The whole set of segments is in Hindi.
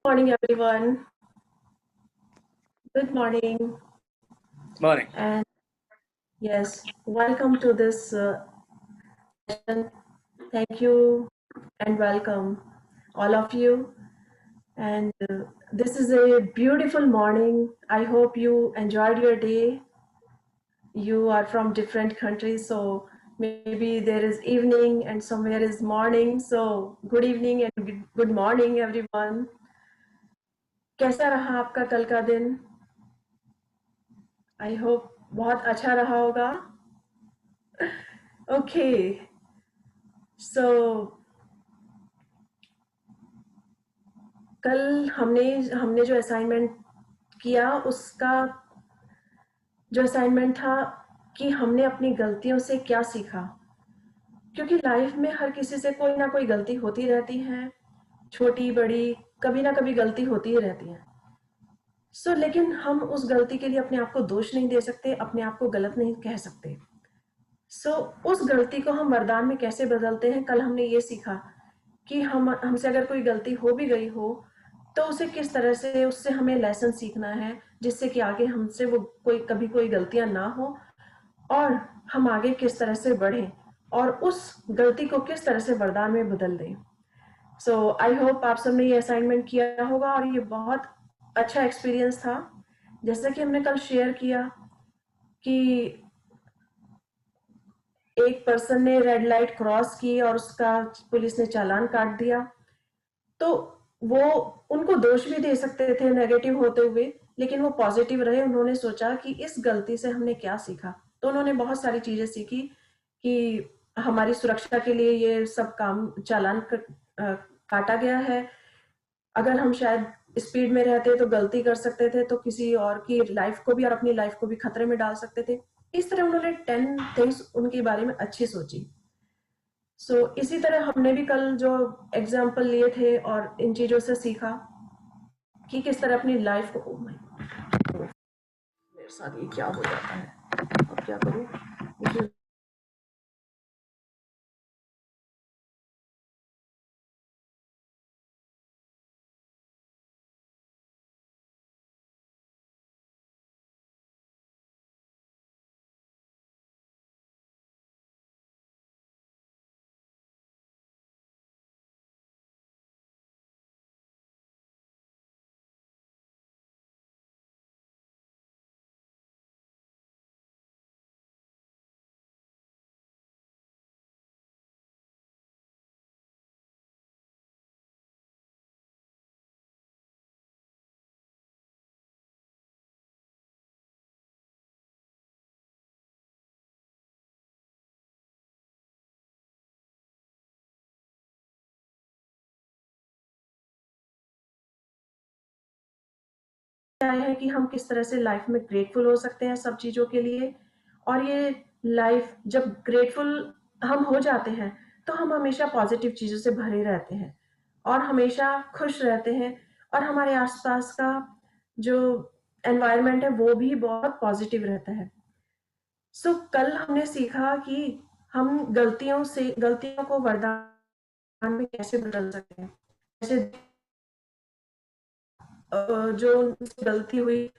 Morning, everyone. Good morning. Morning. And yes, welcome to this session. Thank you and welcome, all of you. And this is a beautiful morning. I hope you enjoyed your day. You are from different countries, so maybe there is evening and somewhere is morning. So good evening and good morning, everyone. कैसा रहा आपका कल का दिन? आई होप बहुत अच्छा रहा होगा. Okay, so कल हमने जो असाइनमेंट किया उसका जो असाइनमेंट था कि हमने अपनी गलतियों से क्या सीखा, क्योंकि लाइफ में हर किसी से कोई ना कोई गलती होती रहती है, छोटी बड़ी कभी ना कभी गलती होती ही रहती है. लेकिन हम उस गलती के लिए अपने आप को दोष नहीं दे सकते, अपने आप को गलत नहीं कह सकते. उस गलती को हम वरदान में कैसे बदलते हैं, कल हमने ये सीखा कि हमसे अगर कोई गलती हो भी गई हो तो उसे किस तरह से उससे हमें लेसन सीखना है, जिससे कि आगे हमसे वो कभी कोई गलतियां ना हो और हम आगे किस तरह से बढ़ें और उस गलती को किस तरह से वरदान में बदल दें. आई होप आप सबने ये असाइनमेंट किया होगा और ये बहुत अच्छा एक्सपीरियंस था. जैसा कि हमने कल शेयर किया कि एक पर्सन ने रेड लाइट क्रॉस की और उसका पुलिस ने चालान काट दिया, तो वो उनको दोष भी दे सकते थे नेगेटिव होते हुए, लेकिन वो पॉजिटिव रहे. उन्होंने सोचा कि इस गलती से हमने क्या सीखा, तो उन्होंने बहुत सारी चीजें सीखी कि हमारी सुरक्षा के लिए ये सब काम चालान काटा गया है. अगर हम शायद स्पीड में रहते तो गलती कर सकते थे, तो किसी और की लाइफ को भी और अपनी लाइफ को भी खतरे में डाल सकते थे. इस तरह उन्होंने 10 थिंग्स उनके बारे में अच्छी सोची. इसी तरह हमने भी कल जो एग्जाम्पल लिए थे और इन चीजों से सीखा कि किस तरह अपनी लाइफ को. मेरे साथ ये क्या हो जाता है, अब क्या करूं. क्या है कि हम किस तरह से लाइफ में ग्रेटफुल हो सकते हैं सब चीजों के लिए. और ये लाइफ जब ग्रेटफुल हम हो जाते हैं तो हम हमेशा पॉजिटिव चीजों से भरे रहते हैं और हमेशा खुश रहते हैं और हमारे आसपास का जो एनवायरनमेंट है वो भी बहुत पॉजिटिव रहता है. कल हमने सीखा कि हम गलतियों को वरदान में कैसे बदल सकते हैं. जैसे जो उनसे गलती हुई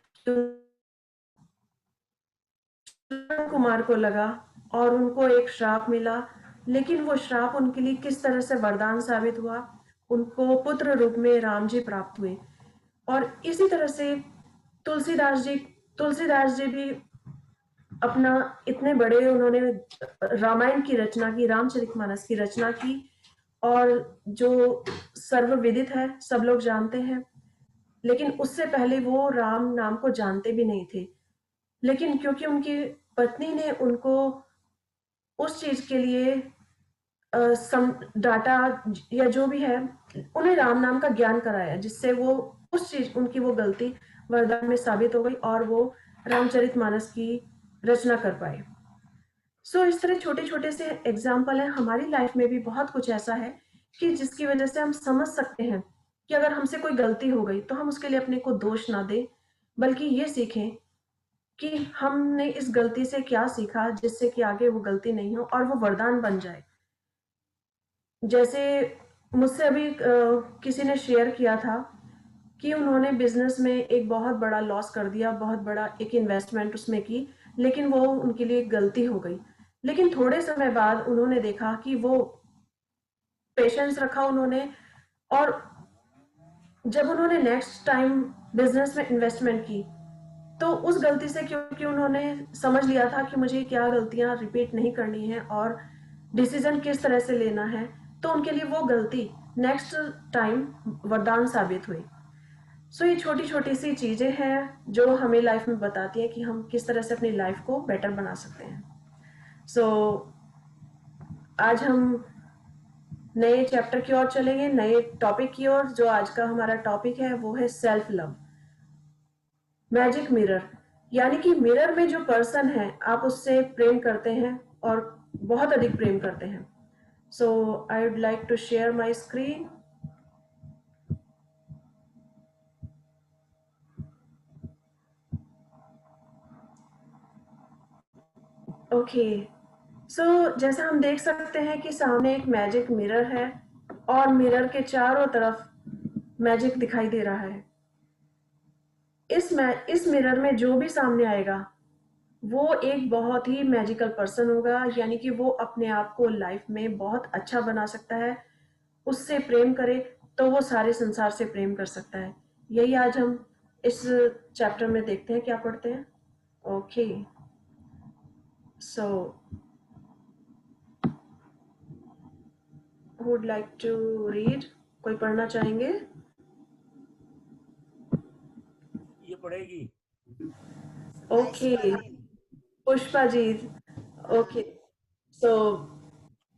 कुमार को लगा और उनको एक श्राप मिला, लेकिन वो श्राप उनके लिए किस तरह से वरदान साबित हुआ. उनको पुत्र रूप में राम जी प्राप्त हुए. और इसी तरह से तुलसीदास जी भी अपना इतने बड़े उन्होंने रामायण की रचना की, रामचरितमानस की रचना की और जो सर्वविदित है, सब लोग जानते हैं. लेकिन उससे पहले वो राम नाम को जानते भी नहीं थे, लेकिन क्योंकि उनकी पत्नी ने उनको उस चीज के लिए डाटा या जो भी है, उन्हें राम नाम का ज्ञान कराया, जिससे वो उस चीज उनकी वो गलती वरदान में साबित हो गई और वो रामचरितमानस की रचना कर पाए. इस तरह छोटे छोटे से एग्जाम्पल है. हमारी लाइफ में भी बहुत कुछ ऐसा है कि जिसकी वजह से हम समझ सकते हैं कि अगर हमसे कोई गलती हो गई तो हम उसके लिए अपने को दोष ना दें, बल्कि ये सीखें कि हमने इस गलती से क्या सीखा, जिससे कि आगे वो गलती नहीं हो और वो वरदान बन जाए. जैसे मुझसे अभी किसी ने शेयर किया था कि उन्होंने बिजनेस में एक बहुत बड़ा लॉस कर दिया, बहुत बड़ा एक इन्वेस्टमेंट उसमें की, लेकिन वो उनके लिए एक गलती हो गई। लेकिन थोड़े समय बाद उन्होंने देखा कि वो पेशेंस रखा उन्होंने, और जब उन्होंने नेक्स्ट टाइम बिजनेस में इन्वेस्टमेंट की, तो उस गलती से, क्योंकि उन्होंने समझ लिया था कि मुझे क्या गलतियां रिपीट नहीं करनी है और डिसीजन किस तरह से लेना है, तो उनके लिए वो गलती नेक्स्ट टाइम वरदान साबित हुई। सो ये छोटी छोटी सी चीजें हैं जो हमें लाइफ में बताती हैं कि हम किस तरह से अपनी लाइफ को बेटर बना सकते हैं। सो आज हम नए चैप्टर की ओर चलेंगे, नए टॉपिक की ओर। जो आज का हमारा टॉपिक है वो है सेल्फ लव, मैजिक मिरर। यानी कि मिरर में जो पर्सन है, आप उससे प्रेम करते हैं और बहुत अधिक प्रेम करते हैं। So I would like to share my screen. Okay, so जैसा हम देख सकते हैं कि सामने एक मैजिक मिरर है और मिरर के चारों तरफ मैजिक दिखाई दे रहा है। इस मिरर में जो भी सामने आएगा वो एक बहुत ही मैजिकल पर्सन होगा, यानी कि वो अपने आप को लाइफ में बहुत अच्छा बना सकता है। उससे प्रेम करे तो वो सारे संसार से प्रेम कर सकता है। यही आज हम इस चैप्टर में देखते हैं, क्या पढ़ते हैं। Okay, so would like to read, कोई पढ़ना चाहेंगे? ये पढ़ेगी okay, Pushpa ji. Okay, so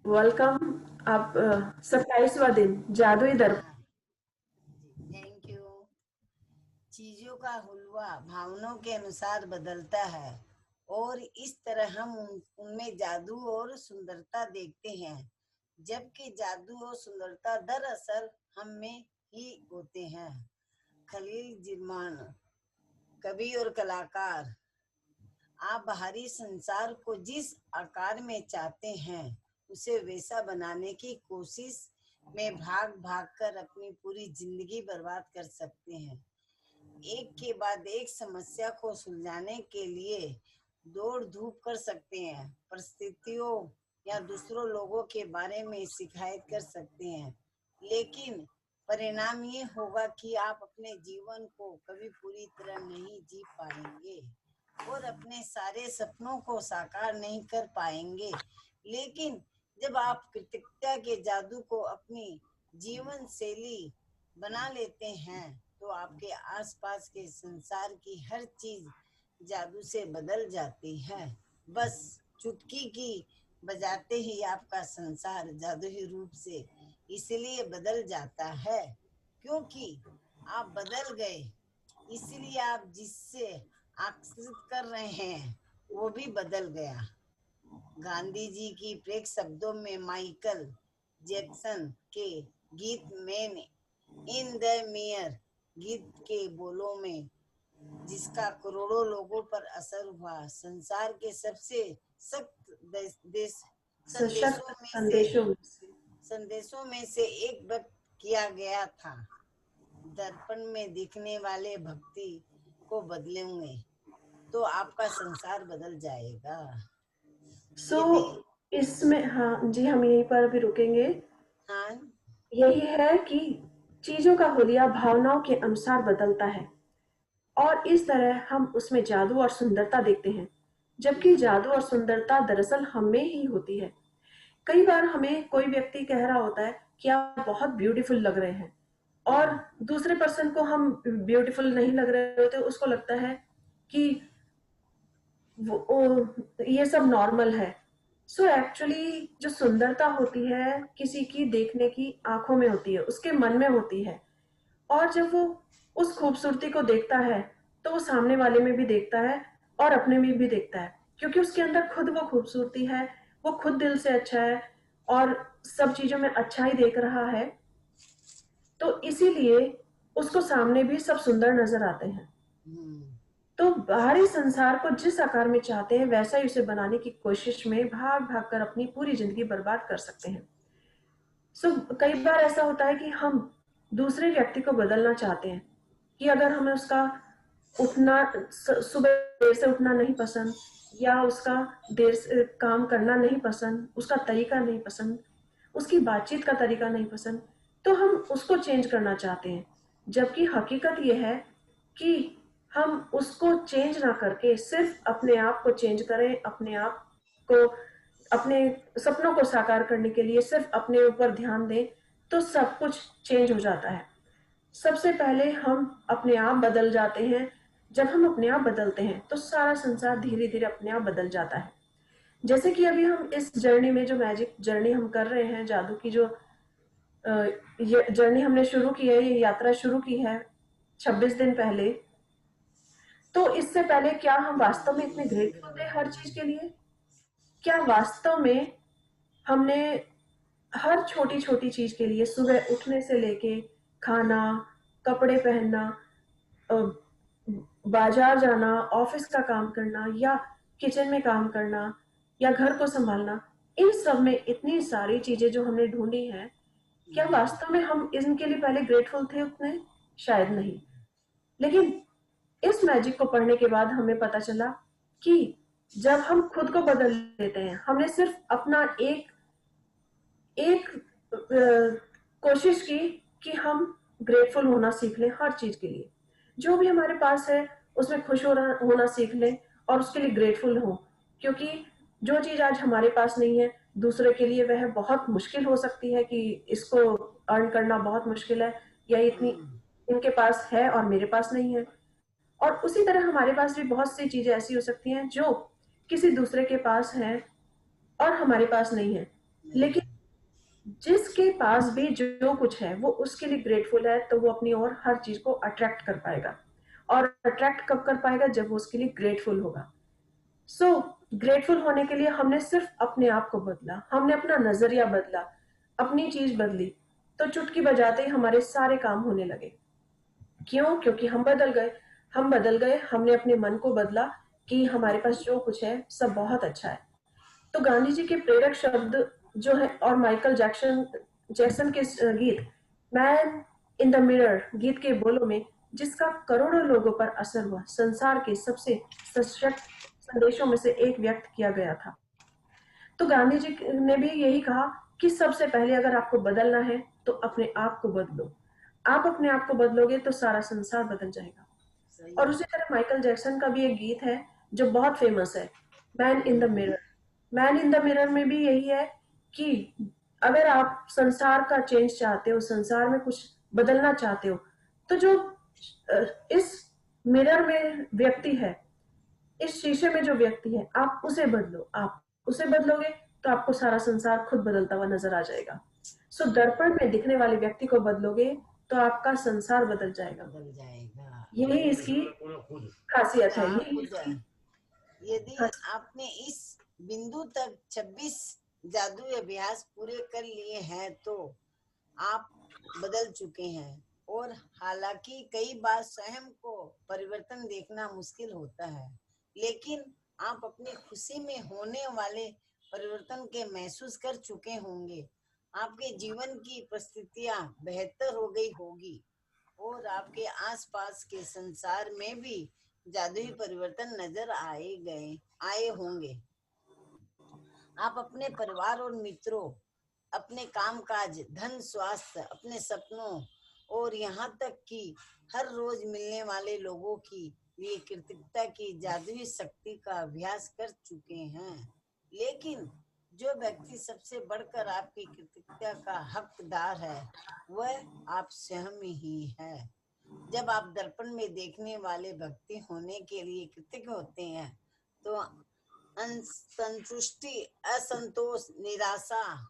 welcome. आप 27वां दिन जादुई दर्पण। हाँ जी, थैंक यू। चीजों का हुलवा भावनाओं के अनुसार बदलता है और इस तरह हम उनमें जादू और सुंदरता देखते हैं, जबकि जादू और सुंदरता दरअसल हम में ही होते हैं। खलील जिरमान, कवि और कलाकार। आप बाहरी संसार को जिस आकार में चाहते हैं उसे वैसा बनाने की कोशिश में भाग भाग कर अपनी पूरी जिंदगी बर्बाद कर सकते हैं। एक के बाद एक समस्या को सुलझाने के लिए दौड़ धूप कर सकते हैं, परिस्थितियों या दूसरों लोगों के बारे में शिकायत कर सकते हैं, लेकिन परिणाम ये होगा कि आप अपने जीवन को कभी पूरी तरह नहीं जी पाएंगे और अपने सारे सपनों को साकार नहीं कर पाएंगे। लेकिन जब आप कृतज्ञता के जादू को अपनी जीवन शैली बना लेते हैं तो आपके आसपास के संसार की हर चीज जादू से बदल जाती है। बस चुटकी की बजाते ही आपका संसार जादुई रूप से इसलिए बदल जाता है क्योंकि आप बदल गए, इसलिए आप जिससे आकर्षित कर रहे हैं वो भी बदल गया। गांधी जी की प्रेक शब्दों में माइकल जैक्सन के गीत मैन इन द मिरर गीत के बोलों में, जिसका करोड़ों लोगों पर असर हुआ, संसार के सबसे सख्त देश सशक्त संदेशों में से संदेशों में से संदेशों में से एक व्यक्त किया गया था। दर्पण में दिखने वाले भक्ति को बदलेंगे तो आपका संसार बदल जाएगा। सो यदि इसमें, हाँ जी, हम यहीं पर अभी रुकेंगे। हाँ यही है कि चीजों का हुलिया भावनाओं के अनुसार बदलता है और इस तरह हम उसमें जादू और सुंदरता देखते हैं, जबकि जादू और सुंदरता दरअसल हमें ही होती है। कई बार हमें कोई व्यक्ति कह रहा होता है कि आप बहुत ब्यूटीफुल लग रहे हैं, और दूसरे पर्सन को हम ब्यूटीफुल नहीं लग रहे होते, उसको लगता है कि ये सब नॉर्मल है। सो एक्चुअली जो सुंदरता होती है किसी की देखने की आंखों में होती है, उसके मन में होती है। और जब वो उस खूबसूरती को देखता है तो वो सामने वाले में भी देखता है और अपने में भी देखता है, क्योंकि उसके अंदर खुद वो खूबसूरती है, वो खुद दिल से अच्छा है और सब चीजों में अच्छा ही देख रहा है। तो इसीलिए उसको सामने भी सब सुंदर नजर आते हैं। तो बाहरी संसार को जिस आकार में चाहते हैं वैसा ही उसे बनाने की कोशिश में भाग भाग कर अपनी पूरी जिंदगी बर्बाद कर सकते हैं। कई बार ऐसा होता है कि हम दूसरे व्यक्ति को बदलना चाहते हैं, कि अगर हमें उसका उठना सुबह देर से उठना नहीं पसंद, या उसका देर से काम करना नहीं पसंद, उसका तरीका नहीं पसंद, उसकी बातचीत का तरीका नहीं पसंद, तो हम उसको चेंज करना चाहते हैं। जबकि हकीकत यह है कि हम उसको चेंज ना करके सिर्फ अपने आप को चेंज करें, अपने आप को, अपने सपनों को साकार करने के लिए सिर्फ अपने ऊपर ध्यान दें, तो सब कुछ चेंज हो जाता है। सबसे पहले हम अपने आप बदल जाते हैं। जब हम अपने आप बदलते हैं तो सारा संसार धीरे धीरे अपने आप बदल जाता है। जैसे कि अभी हम इस जर्नी में, जो मैजिक जर्नी हम कर रहे हैं, जादू की जो ये जर्नी हमने शुरू की है, ये यात्रा शुरू की है 26 दिन पहले, तो इससे पहले क्या हम वास्तव में इतने ग्रेटफुल थे हर चीज के लिए? क्या वास्तव में हमने हर छोटी छोटी चीज के लिए, सुबह उठने से लेके खाना, कपड़े पहनना, बाजार जाना, ऑफिस का काम करना, या किचन में काम करना, या घर को संभालना, इन सब में इतनी सारी चीजें जो हमने ढूंढी हैं, क्या वास्तव में हम इनके लिए पहले ग्रेटफुल थे उतने? शायद नहीं। लेकिन इस मैजिक को पढ़ने के बाद हमें पता चला कि जब हम खुद को बदल लेते हैं, हमने सिर्फ अपना एक एक कोशिश की कि हम ग्रेटफुल होना सीख लें हर चीज के लिए। जो भी हमारे पास है उसमें खुश होना सीख लें और उसके लिए ग्रेटफुल हो। क्योंकि जो चीज आज हमारे पास नहीं है, दूसरे के लिए वह बहुत मुश्किल हो सकती है कि इसको अर्न करना बहुत मुश्किल है, या इतनी इनके पास है और मेरे पास नहीं है। और उसी तरह हमारे पास भी बहुत सी चीजें ऐसी हो सकती हैं जो किसी दूसरे के पास है और हमारे पास नहीं है। लेकिन जिसके पास भी जो कुछ है वो उसके लिए ग्रेटफुल है, तो वो अपनी ओर हर चीज को अट्रैक्ट कर पाएगा। और अट्रैक्ट कब कर पाएगा? जब वो उसके लिए ग्रेटफुल होगा। सो ग्रेटफुल होने के लिए हमने सिर्फ अपने आप को बदला, हमने अपना नजरिया बदला, अपनी चीज बदली, तो चुटकी बजाते ही हमारे सारे काम होने लगे। क्यों? क्योंकि हम बदल गए। हम बदल गए, हमने अपने मन को बदला कि हमारे पास जो कुछ है सब बहुत अच्छा है। तो गांधी जी के प्रेरक शब्द जो है, और माइकल जैक्सन जैक्सन के गीत मैन इन द मिरर गीत के बोलों में, जिसका करोड़ों लोगों पर असर हुआ, संसार के सबसे सशक्त संदेशों में से एक व्यक्त किया गया था। तो गांधी जी ने भी यही कहा कि सबसे पहले अगर आपको बदलना है तो अपने आप को बदलो। आप अपने आप को बदलोगे तो सारा संसार बदल जाएगा। और उसी तरह माइकल जैक्सन का भी एक गीत है जो बहुत फेमस है, man in the mirror. Man in the mirror में भी यही है कि अगर आप संसार का चेंज चाहते हो, संसार में कुछ बदलना चाहते हो, तो जो इस मिरर में व्यक्ति है, इस शीशे में जो व्यक्ति है, आप उसे बदलो। आप उसे बदलोगे तो आपको सारा संसार खुद बदलता हुआ नजर आ जाएगा। सो दर्पण में दिखने वाले व्यक्ति को बदलोगे तो आपका संसार बदल जाएगा। बदल जाएगा। यही इसकी खासियत है, आप यही इसकी यदि आपने इस बिंदु तक 26 जादुई अभ्यास पूरे कर लिए हैं तो आप बदल चुके हैं। और हालांकि कई बार स्वयं को परिवर्तन देखना मुश्किल होता है, लेकिन आप अपनी खुशी में होने वाले परिवर्तन के महसूस कर चुके होंगे। आपके जीवन की परिस्थितियां बेहतर हो गई होगी और आपके आसपास के संसार में भी जादुई परिवर्तन नजर आए होंगे। आप अपने परिवार और मित्रों, अपने कामकाज, धन, स्वास्थ्य, अपने सपनों और यहाँ तक कि हर रोज मिलने वाले लोगों की लिए कृतज्ञता की जादुई शक्ति का अभ्यास कर चुके हैं। लेकिन जो व्यक्ति सबसे बढ़कर आपकी कृतज्ञता का हकदार है वह आप स्वयं ही है। जब आप दर्पण में देखने वाले व्यक्ति होने के लिए कृतज्ञ होते हैं तो संतुष्टि, असंतोष, निराशा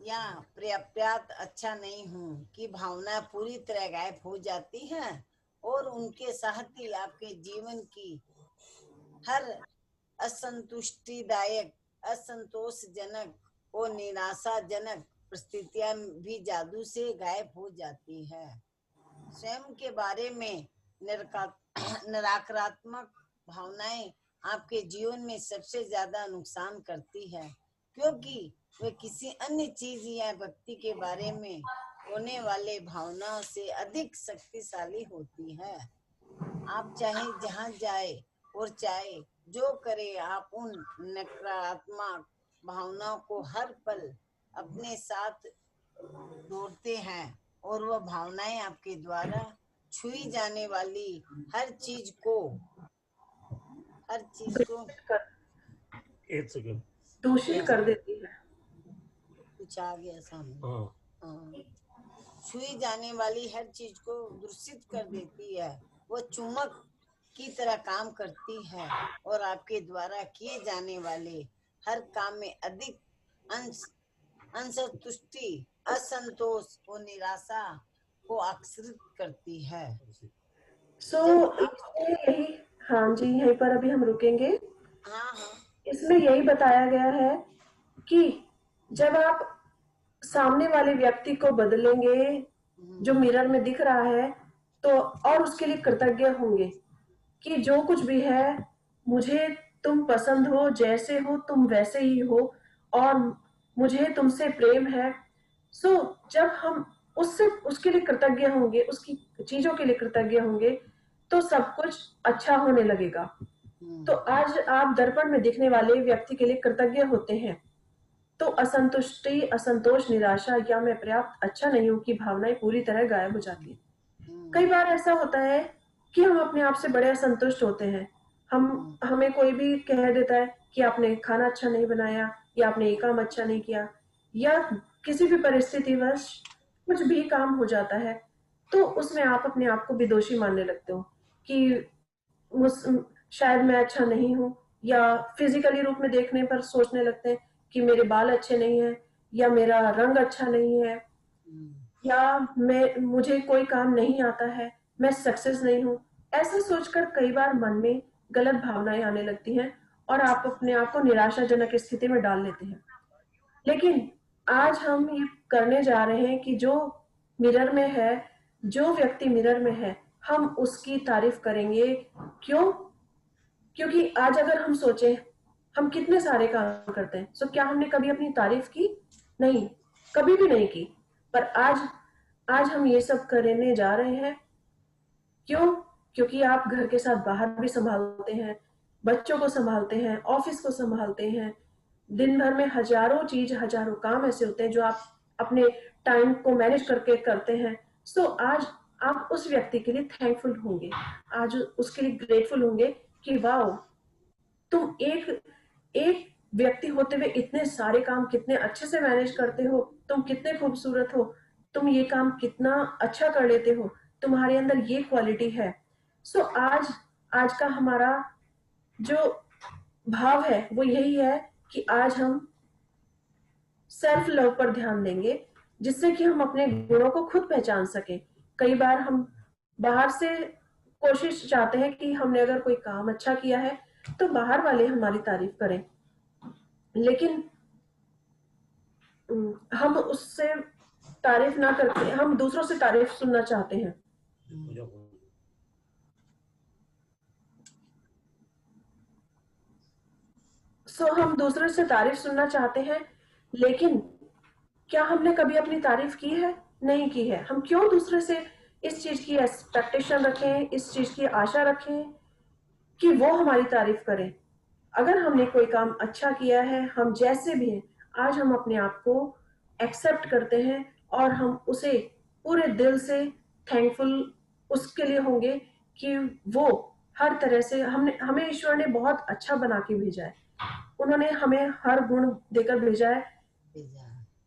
या पर्याप्त अच्छा नहीं हूँ की भावना पूरी तरह गायब हो जाती है और उनके साथ ही आपके जीवन की हर असंतुष्टिदायक, असंतोषजनक और निराशाजनक परिस्थितियां भी जादू से गायब हो जाती है। स्वयं के बारे में नकारात्मक भावनाएं आपके जीवन में सबसे ज्यादा नुकसान करती है। क्योंकि वे किसी अन्य चीज या व्यक्ति के बारे में होने वाले भावनाओं से अधिक शक्तिशाली होती है। आप चाहे जहाँ जाए और चाहे जो करे, आप उन नकारात्मक भावनाओं को हर पल अपने साथ दौड़ते हैं और वह भावनाएं आपके द्वारा छुई जाने वाली हर चीज को एक सेकंड दूषित कर देती है। कुछ आ गया सामने। हाँ छुई जाने वाली हर चीज को दूषित कर देती है। वो चुम्बक की तरह काम करती है और आपके द्वारा किए जाने वाले हर काम में अधिक असंतुष्टि, असंतोष और निराशा को आकर्षित करती है। यही, हाँ जी, यहीं पर अभी हम रुकेंगे। हाँ, इसमें यही बताया गया है कि जब आप सामने वाले व्यक्ति को बदलेंगे जो मिरर में दिख रहा है, तो और उसके लिए कृतज्ञ होंगे कि जो कुछ भी है, मुझे तुम पसंद हो, जैसे हो तुम वैसे ही हो, और मुझे तुमसे प्रेम है। जब हम उसके लिए कृतज्ञ होंगे, उसकी चीजों के लिए कृतज्ञ होंगे, तो सब कुछ अच्छा होने लगेगा। तो आज आप दर्पण में दिखने वाले व्यक्ति के लिए कृतज्ञ होते हैं, तो असंतुष्टि, असंतोष, निराशा या मैं पर्याप्त अच्छा नहीं हूं की भावनाएं पूरी तरह गायब हो जाती है। कई बार ऐसा होता है कि हम अपने आप से बड़े असंतुष्ट होते हैं। हमें कोई भी कह देता है कि आपने खाना अच्छा नहीं बनाया, या आपने ये काम अच्छा नहीं किया, या किसी भी परिस्थितिवश कुछ भी काम हो जाता है, तो उसमें आप अपने आप को भी दोषी मानने लगते हो कि शायद मैं अच्छा नहीं हूँ, या फिजिकली रूप में देखने पर सोचने लगते हैं कि मेरे बाल अच्छे नहीं है, या मेरा रंग अच्छा नहीं है, या मुझे कोई काम नहीं आता है, मैं सक्सेस नहीं हूँ। ऐसा सोचकर कई बार मन में गलत भावनाएं आने लगती हैं और आप अपने आप को निराशाजनक स्थिति में डाल लेते हैं। लेकिन आज हम ये करने जा रहे हैं कि जो मिरर में है, जो व्यक्ति मिरर में है, हम उसकी तारीफ करेंगे। क्यों? क्योंकि आज अगर हम सोचें, हम कितने सारे काम करते हैं, सो क्या हमने कभी अपनी तारीफ की? नहीं, कभी भी नहीं की। पर आज हम ये सब करने जा रहे हैं। क्यों? क्योंकि आप घर के साथ बाहर भी संभालते हैं, बच्चों को संभालते हैं, ऑफिस को संभालते हैं। दिन भर में हजारों चीज, हजारों काम ऐसे होते हैं जो आप अपने टाइम को मैनेज करके करते हैं। आज आप उस व्यक्ति के लिए थैंकफुल होंगे, आज उसके लिए ग्रेटफुल होंगे कि वाह, तुम एक व्यक्ति होते हुए इतने सारे काम कितने अच्छे से मैनेज करते हो, तुम कितने खूबसूरत हो, तुम ये काम कितना अच्छा कर लेते हो, तुम्हारे अंदर ये क्वालिटी है। आज का हमारा जो भाव है वो यही है कि आज हम सेल्फ लव पर ध्यान देंगे, जिससे कि हम अपने गुणों को खुद पहचान सके। कई बार हम बाहर से कोशिश चाहते हैं कि हमने अगर कोई काम अच्छा किया है तो बाहर वाले हमारी तारीफ करें, लेकिन हम उससे तारीफ ना करके हम दूसरों से तारीफ सुनना चाहते हैं। हम दूसरों से तारीफ सुनना चाहते हैं, लेकिन क्या हमने कभी अपनी तारीफ की है? नहीं की है। हम क्यों दूसरे से इस चीज की एक्सपेक्टेशन रखें, इस चीज की आशा रखें कि वो हमारी तारीफ करें? अगर हमने कोई काम अच्छा किया है, हम जैसे भी हैं, आज हम अपने आप को एक्सेप्ट करते हैं और हम उसे पूरे दिल से थैंकफुल उसके लिए होंगे कि वो हर तरह से हमें ईश्वर ने बहुत अच्छा बना के भेजा है। उन्होंने हमें हर गुण देकर भेजा है।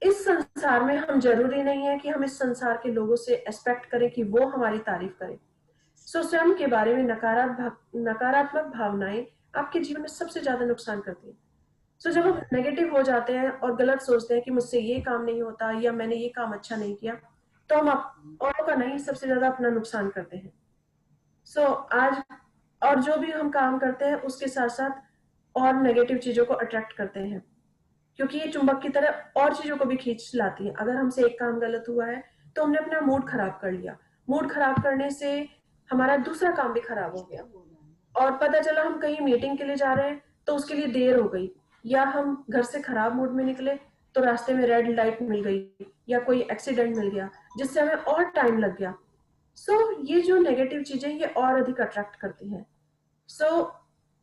इस संसार में हम जरूरी नहीं है कि हम इस संसार के लोगों से एक्सपेक्ट करें कि वो हमारी तारीफ करें। स्वयं के बारे में नकारात्मक भावनाएं आपके जीवन में सबसे ज्यादा नुकसान करती है। जब हम नेगेटिव हो जाते हैं और गलत सोचते हैं कि मुझसे ये काम नहीं होता या मैंने ये काम अच्छा नहीं किया, तो हम औरों का नहीं, सबसे ज्यादा अपना नुकसान करते हैं। आज और जो भी हम काम करते हैं उसके साथ साथ और नेगेटिव चीजों को अट्रैक्ट करते हैं, क्योंकि ये चुंबक की तरह और चीजों को भी खींच लाती है। अगर हमसे एक काम गलत हुआ है तो हमने अपना मूड खराब कर लिया, मूड खराब करने से हमारा दूसरा काम भी खराब हो गया, और पता चला हम कहीं मीटिंग के लिए जा रहे हैं तो उसके लिए देर हो गई, या हम घर से खराब मूड में निकले तो रास्ते में रेड लाइट मिल गई या कोई एक्सीडेंट मिल गया जिससे हमें और टाइम लग गया। ये जो नेगेटिव चीजें ये और अधिक अट्रैक्ट करती हैं।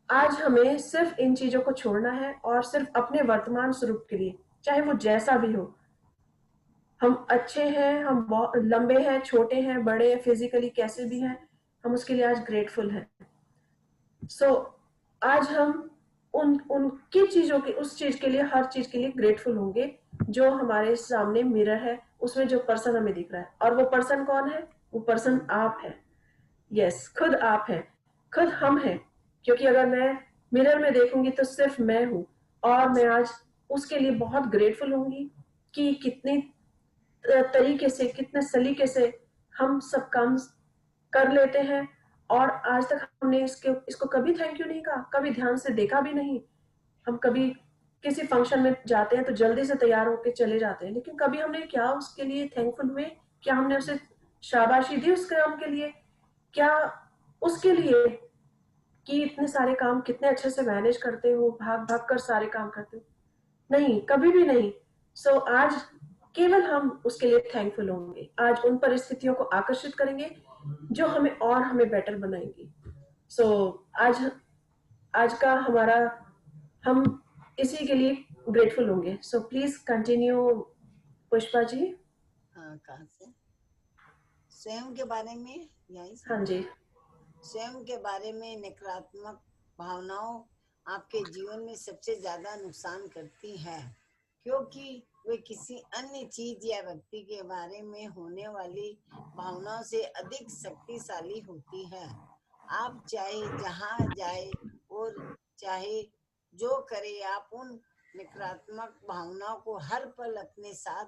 आज हमें सिर्फ इन चीजों को छोड़ना है और सिर्फ अपने वर्तमान स्वरूप के लिए, चाहे वो जैसा भी हो, हम अच्छे हैं, हम बहुत लंबे हैं, छोटे हैं, बड़े हैं, फिजिकली कैसे भी हैं, हम उसके लिए आज ग्रेटफुल हैं। आज हम उनकी चीजों के उस चीज के लिए, हर चीज के लिए ग्रेटफुल होंगे जो हमारे सामने मिरर है, उसमें जो पर्सन हमें दिख रहा है। और वो पर्सन कौन है? वो पर्सन आप है। यस, खुद आप है, खुद हम हैं। क्योंकि अगर मैं मिरर में देखूंगी तो सिर्फ मैं हूं। और मैं आज उसके लिए बहुत ग्रेटफुल होंगी कि कितनी तरीके से, कितने सलीके से हम सब काम कर लेते हैं। और आज तक हमने इसको कभी थैंक यू नहीं कहा, कभी ध्यान से देखा भी नहीं। हम कभी किसी फंक्शन में जाते हैं तो जल्दी से तैयार होकर चले जाते हैं, लेकिन कभी हमने क्या उसके लिए थैंकफुल हुए? क्या हमने उसे शाबाशी दी उस काम के लिए? क्या उसके लिए कि इतने सारे काम कितने अच्छे से मैनेज करते हो, भाग भाग कर सारे काम करते हो? नहीं, कभी भी नहीं। आज केवल हम उसके लिए थैंकफुल होंगे। आज उन परिस्थितियों को आकर्षित करेंगे जो हमें बेटर बनाएंगी। आज आज का हमारा, हम इसी के लिए ग्रेटफुल होंगे। Please continue Pushpa ji. हाँ, कहाँ से? स्वयं के बारे में यही से? हाँ जी। स्वयं के बारे में नकारात्मक भावनाओं आपके जीवन में सबसे ज्यादा नुकसान करती है, क्योंकि वे किसी अन्य चीज या व्यक्ति के बारे में होने वाली भावनाओं से अधिक शक्तिशाली होती है। आप चाहे जहाँ जाए और चाहे जो करे, आप उन नकारात्मक भावनाओं को हर पल अपने साथ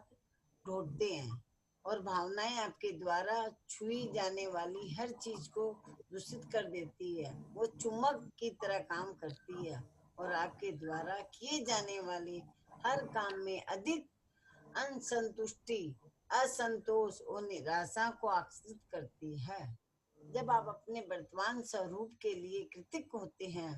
ढोते हैं, और भावनाएं आपके द्वारा छुई जाने वाली हर चीज को दूषित कर देती है। वो चुम्बक की तरह काम करती है और आपके द्वारा किए जाने वाले हर काम में अधिक असंतुष्टि, असंतोष और निराशा को आकर्षित करती है। जब आप अपने वर्तमान स्वरूप के लिए कृतज्ञ होते हैं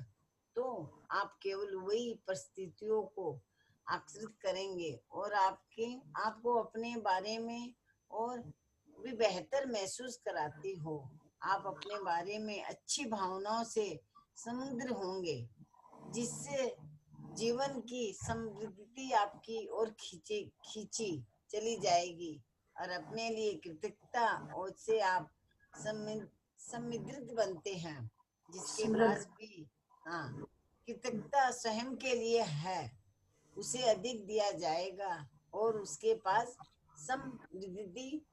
तो आप केवल वही परिस्थितियों को आकर्षित करेंगे और आपको अपने बारे में और भी बेहतर महसूस कराती हो। आप अपने बारे में अच्छी भावनाओं से समुद्र होंगे, जिससे जीवन की समृद्धि आपकी ओर खींची चली जाएगी और अपने लिए कृतज्ञता और से आप समृद्ध बनते हैं। जिसके समृद्ध। पास भी हाँ कृतज्ञता स्वयं के लिए है, उसे अधिक दिया जाएगा और उसके पास समृद्धि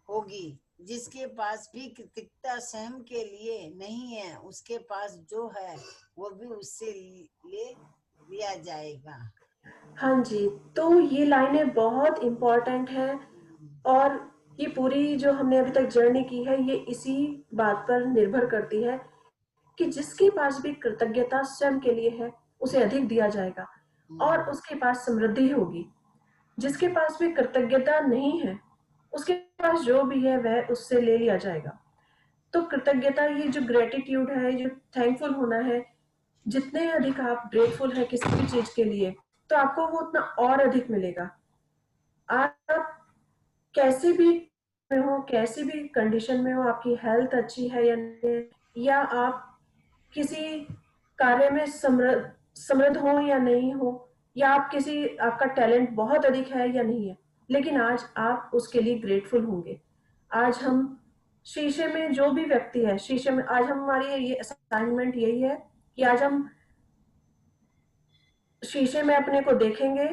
होगी। जिसके पास भी कृतज्ञता स्वयं के लिए नहीं है, उसके पास जो है वो भी उससे ले लिया जाएगा। हाँ जी, तो ये लाइनें बहुत इम्पोर्टेंट हैं। और ये पूरी जो हमने अभी तक जर्नी की है, ये इसी बात पर निर्भर करती है कि जिसके पास भी कृतज्ञता स्वयं के लिए है उसे अधिक दिया जाएगा और उसके पास समृद्धि होगी। जिसके पास भी कृतज्ञता नहीं है, उसके पास जो भी है वह उससे ले लिया जाएगा। तो कृतज्ञता, ये जो ग्रेटिट्यूड है, जो थैंकफुल होना है, जितने अधिक आप ग्रेटफुल है किसी भी चीज के लिए, तो आपको वो उतना और अधिक मिलेगा। आप कैसे भी में हो, कैसी भी कंडीशन में हो, आपकी हेल्थ अच्छी है या नहीं, या आप किसी कार्य में समृद्ध समृद्ध हो या नहीं हो, या आप किसी आपका टैलेंट बहुत अधिक है या नहीं है, लेकिन आज आप उसके लिए ग्रेटफुल होंगे। आज हम शीशे में, जो भी व्यक्ति है शीशे में, आज हमारी ये असाइनमेंट यही है कि आज हम शीशे में अपने को देखेंगे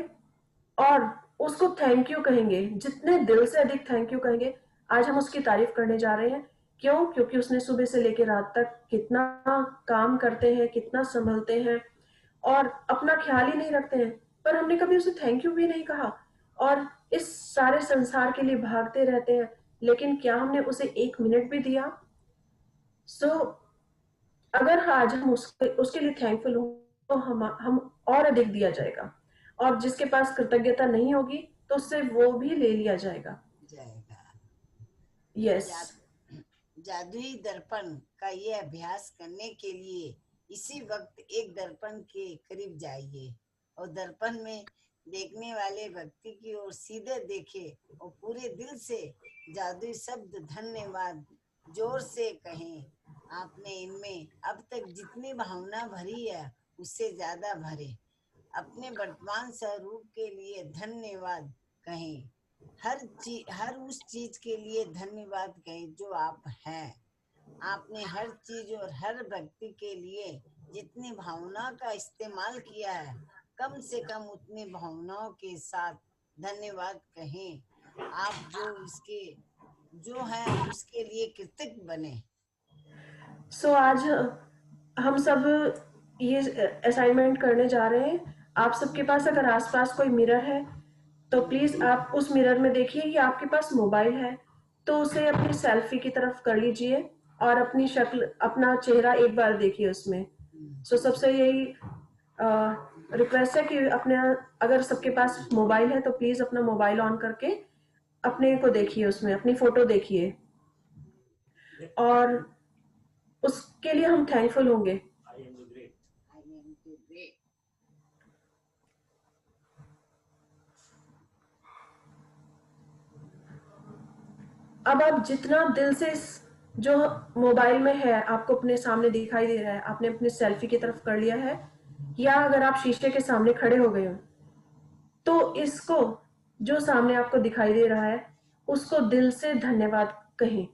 और उसको थैंक यू कहेंगे, जितने दिल से अधिक थैंक यू कहेंगे। आज हम उसकी तारीफ करने जा रहे हैं। क्यों? क्योंकि उसने सुबह से लेकर रात तक कितना काम करते हैं, कितना संभलते हैं और अपना ख्याल ही नहीं रखते हैं, पर हमने कभी उसे थैंक यू भी नहीं कहा। और इस सारे संसार के लिए भागते रहते हैं, लेकिन क्या हमने उसे एक मिनट भी दिया? सो अगर आज हम उसके लिए थैंकफुल हो तो हम और अधिक दिया जाएगा। और जिसके पास कृतज्ञता नहीं होगी तो उससे वो भी ले लिया जाएगा। जाएगा। यस। जादुई दर्पण का ये अभ्यास करने के लिए इसी वक्त एक दर्पण के करीब जाइए और दर्पण में देखने वाले व्यक्ति की ओर सीधे देखे और पूरे दिल से जादुई शब्द धन्यवाद जोर से कहें। आपने इनमें अब तक जितनी भावना भरी है उससे ज्यादा भरे। अपने वर्तमान स्वरूप के लिए धन्यवाद कहें। हर उस चीज के लिए धन्यवाद कहें जो आप हैं। आपने हर चीज और हर व्यक्ति के लिए जितनी भावना का इस्तेमाल किया है कम से कम उतनी भावनाओं के साथ धन्यवाद कहें। आप जो है उसके लिए कृतज्ञ बने। सो आज हम सब ये असाइनमेंट करने जा रहे हैं। आप सबके पास अगर आसपास कोई मिरर है तो प्लीज आप उस मिरर में देखिए कि आपके पास मोबाइल है तो उसे अपनी सेल्फी की तरफ कर लीजिए और अपनी शक्ल, अपना चेहरा एक बार देखिए उसमें। सो सबसे यही रिक्वेस्ट है कि अपने, अगर सबके पास मोबाइल है तो प्लीज अपना मोबाइल ऑन करके अपने को देखिए, उसमें अपनी फोटो देखिए और उसके लिए हम थैंकफुल होंगे। I am the great. I am the great. अब आप जितना दिल से जो मोबाइल में है आपको अपने सामने दिखाई दे रहा है, आपने अपने सेल्फी की तरफ कर लिया है, या अगर आप शीशे के सामने खड़े हो गए हो तो इसको जो सामने आपको दिखाई दे रहा है उसको दिल से धन्यवाद कहें।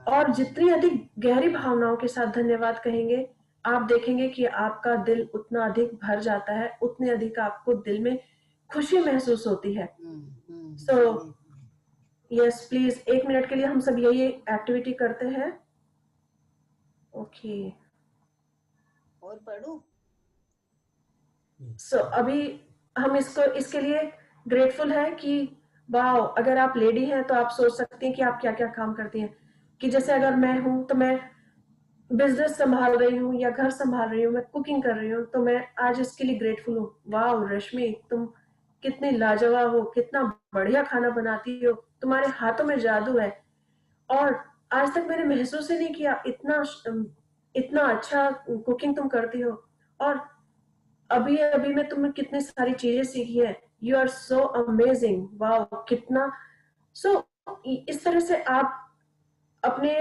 और जितनी अधिक गहरी भावनाओं के साथ धन्यवाद कहेंगे आप देखेंगे कि आपका दिल उतना अधिक भर जाता है, उतने अधिक आपको दिल में खुशी महसूस होती है। सो यस प्लीज 1 मिनट के लिए हम सब यही एक्टिविटी करते हैं। ओके और पढ़ू। सो अभी हम इसके लिए ग्रेटफुल है कि वाओ, अगर आप लेडी हैं तो आप सोच सकती हैं कि आप क्या क्या काम करती हैं। कि जैसे अगर मैं हूं तो मैं बिजनेस संभाल रही हूँ या घर संभाल रही हूँ, मैं कुकिंग कर रही हूँ, तो मैं आज इसके लिए ग्रेटफुल हूँ। वाओ रश्मि, तुम कितनी लाजवाब हो, कितना बढ़िया खाना बनाती हो, तुम्हारे हाथों में जादू है और आज तक मैंने महसूस ही नहीं किया इतना अच्छा कुकिंग तुम करती हो। और अभी अभी में तुमने कितनी सारी चीजें सीखी है। You are so amazing, wow कितना। सो इस तरह से आप अपने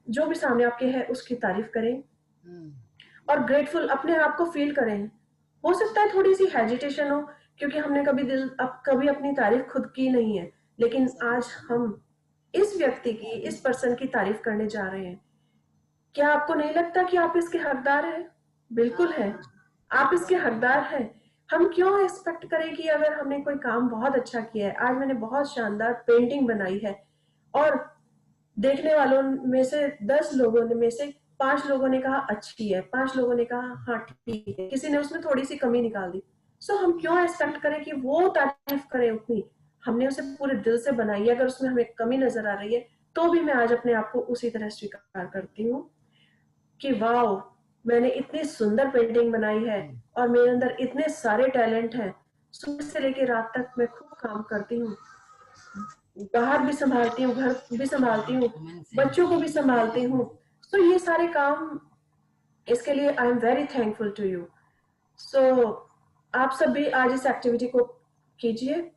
जो भी सामने आपके है उसकी तारीफ करें और ग्रेटफुल अपने आप को फील करें। हो सकता है थोड़ी सी हेजिटेशन हो क्योंकि हमने कभी अपनी तारीफ खुद की नहीं है, लेकिन आज हम इस व्यक्ति की, इस पर्सन की तारीफ करने जा रहे हैं। क्या आपको नहीं लगता कि आप इसके हकदार हैं? बिल्कुल है, आप इसके हकदार हैं। हम क्यों एक्सपेक्ट करें कि अगर हमने कोई काम बहुत अच्छा किया है, आज मैंने बहुत शानदार पेंटिंग बनाई है और देखने वालों में से 10 लोगों में से 5 लोगों ने कहा अच्छी है, 5 लोगों ने कहा हाँ ठीक है, किसी ने उसमें थोड़ी सी कमी निकाल दी। सो हम क्यों एक्सपेक्ट करें कि वो तारीफ करें उतनी? हमने उसे पूरे दिल से बनाई है। अगर उसमें हमें कमी नजर आ रही है तो भी मैं आज अपने आप को उसी तरह स्वीकार करती हूँ कि वाओ, मैंने इतनी सुंदर पेंटिंग बनाई है और मेरे अंदर इतने सारे टैलेंट हैं। सुबह से लेकर रात तक मैं खूब काम करती हूँ, बाहर भी संभालती हूँ, घर भी संभालती हूँ, बच्चों को भी संभालती हूँ। तो ये सारे काम, इसके लिए I am very thankful to you. So आप सब भी आज इस एक्टिविटी को कीजिए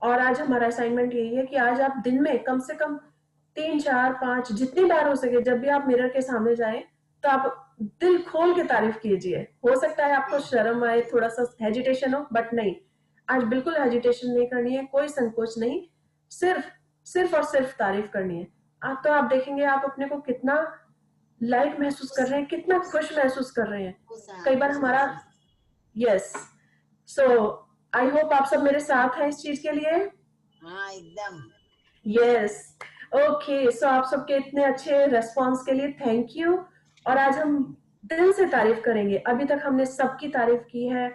और आज हमारा असाइनमेंट यही है कि आज आप दिन में कम से कम 3, 4, 5 जितनी बार हो सके, जब भी आप मिरर के सामने जाएं तो आप दिल खोल के तारीफ कीजिए। हो सकता है आपको शर्म आए, थोड़ा सा हेजिटेशन हो, बट नहीं, आज बिल्कुल हेजिटेशन नहीं करनी है, कोई संकोच नहीं, सिर्फ और सिर्फ तारीफ करनी है। आप तो आप देखेंगे आप अपने को कितना लाइट महसूस कर रहे हैं, कितना खुश महसूस कर रहे हैं। कई बार हमारा यस, सो आई होप आप सब मेरे साथ हैं इस चीज के लिए। हाँ एकदम यस ओके। सो आप सबके इतने अच्छे रेस्पॉन्स के लिए थैंक यू। और आज हम दिल से तारीफ करेंगे। अभी तक हमने सबकी तारीफ की है,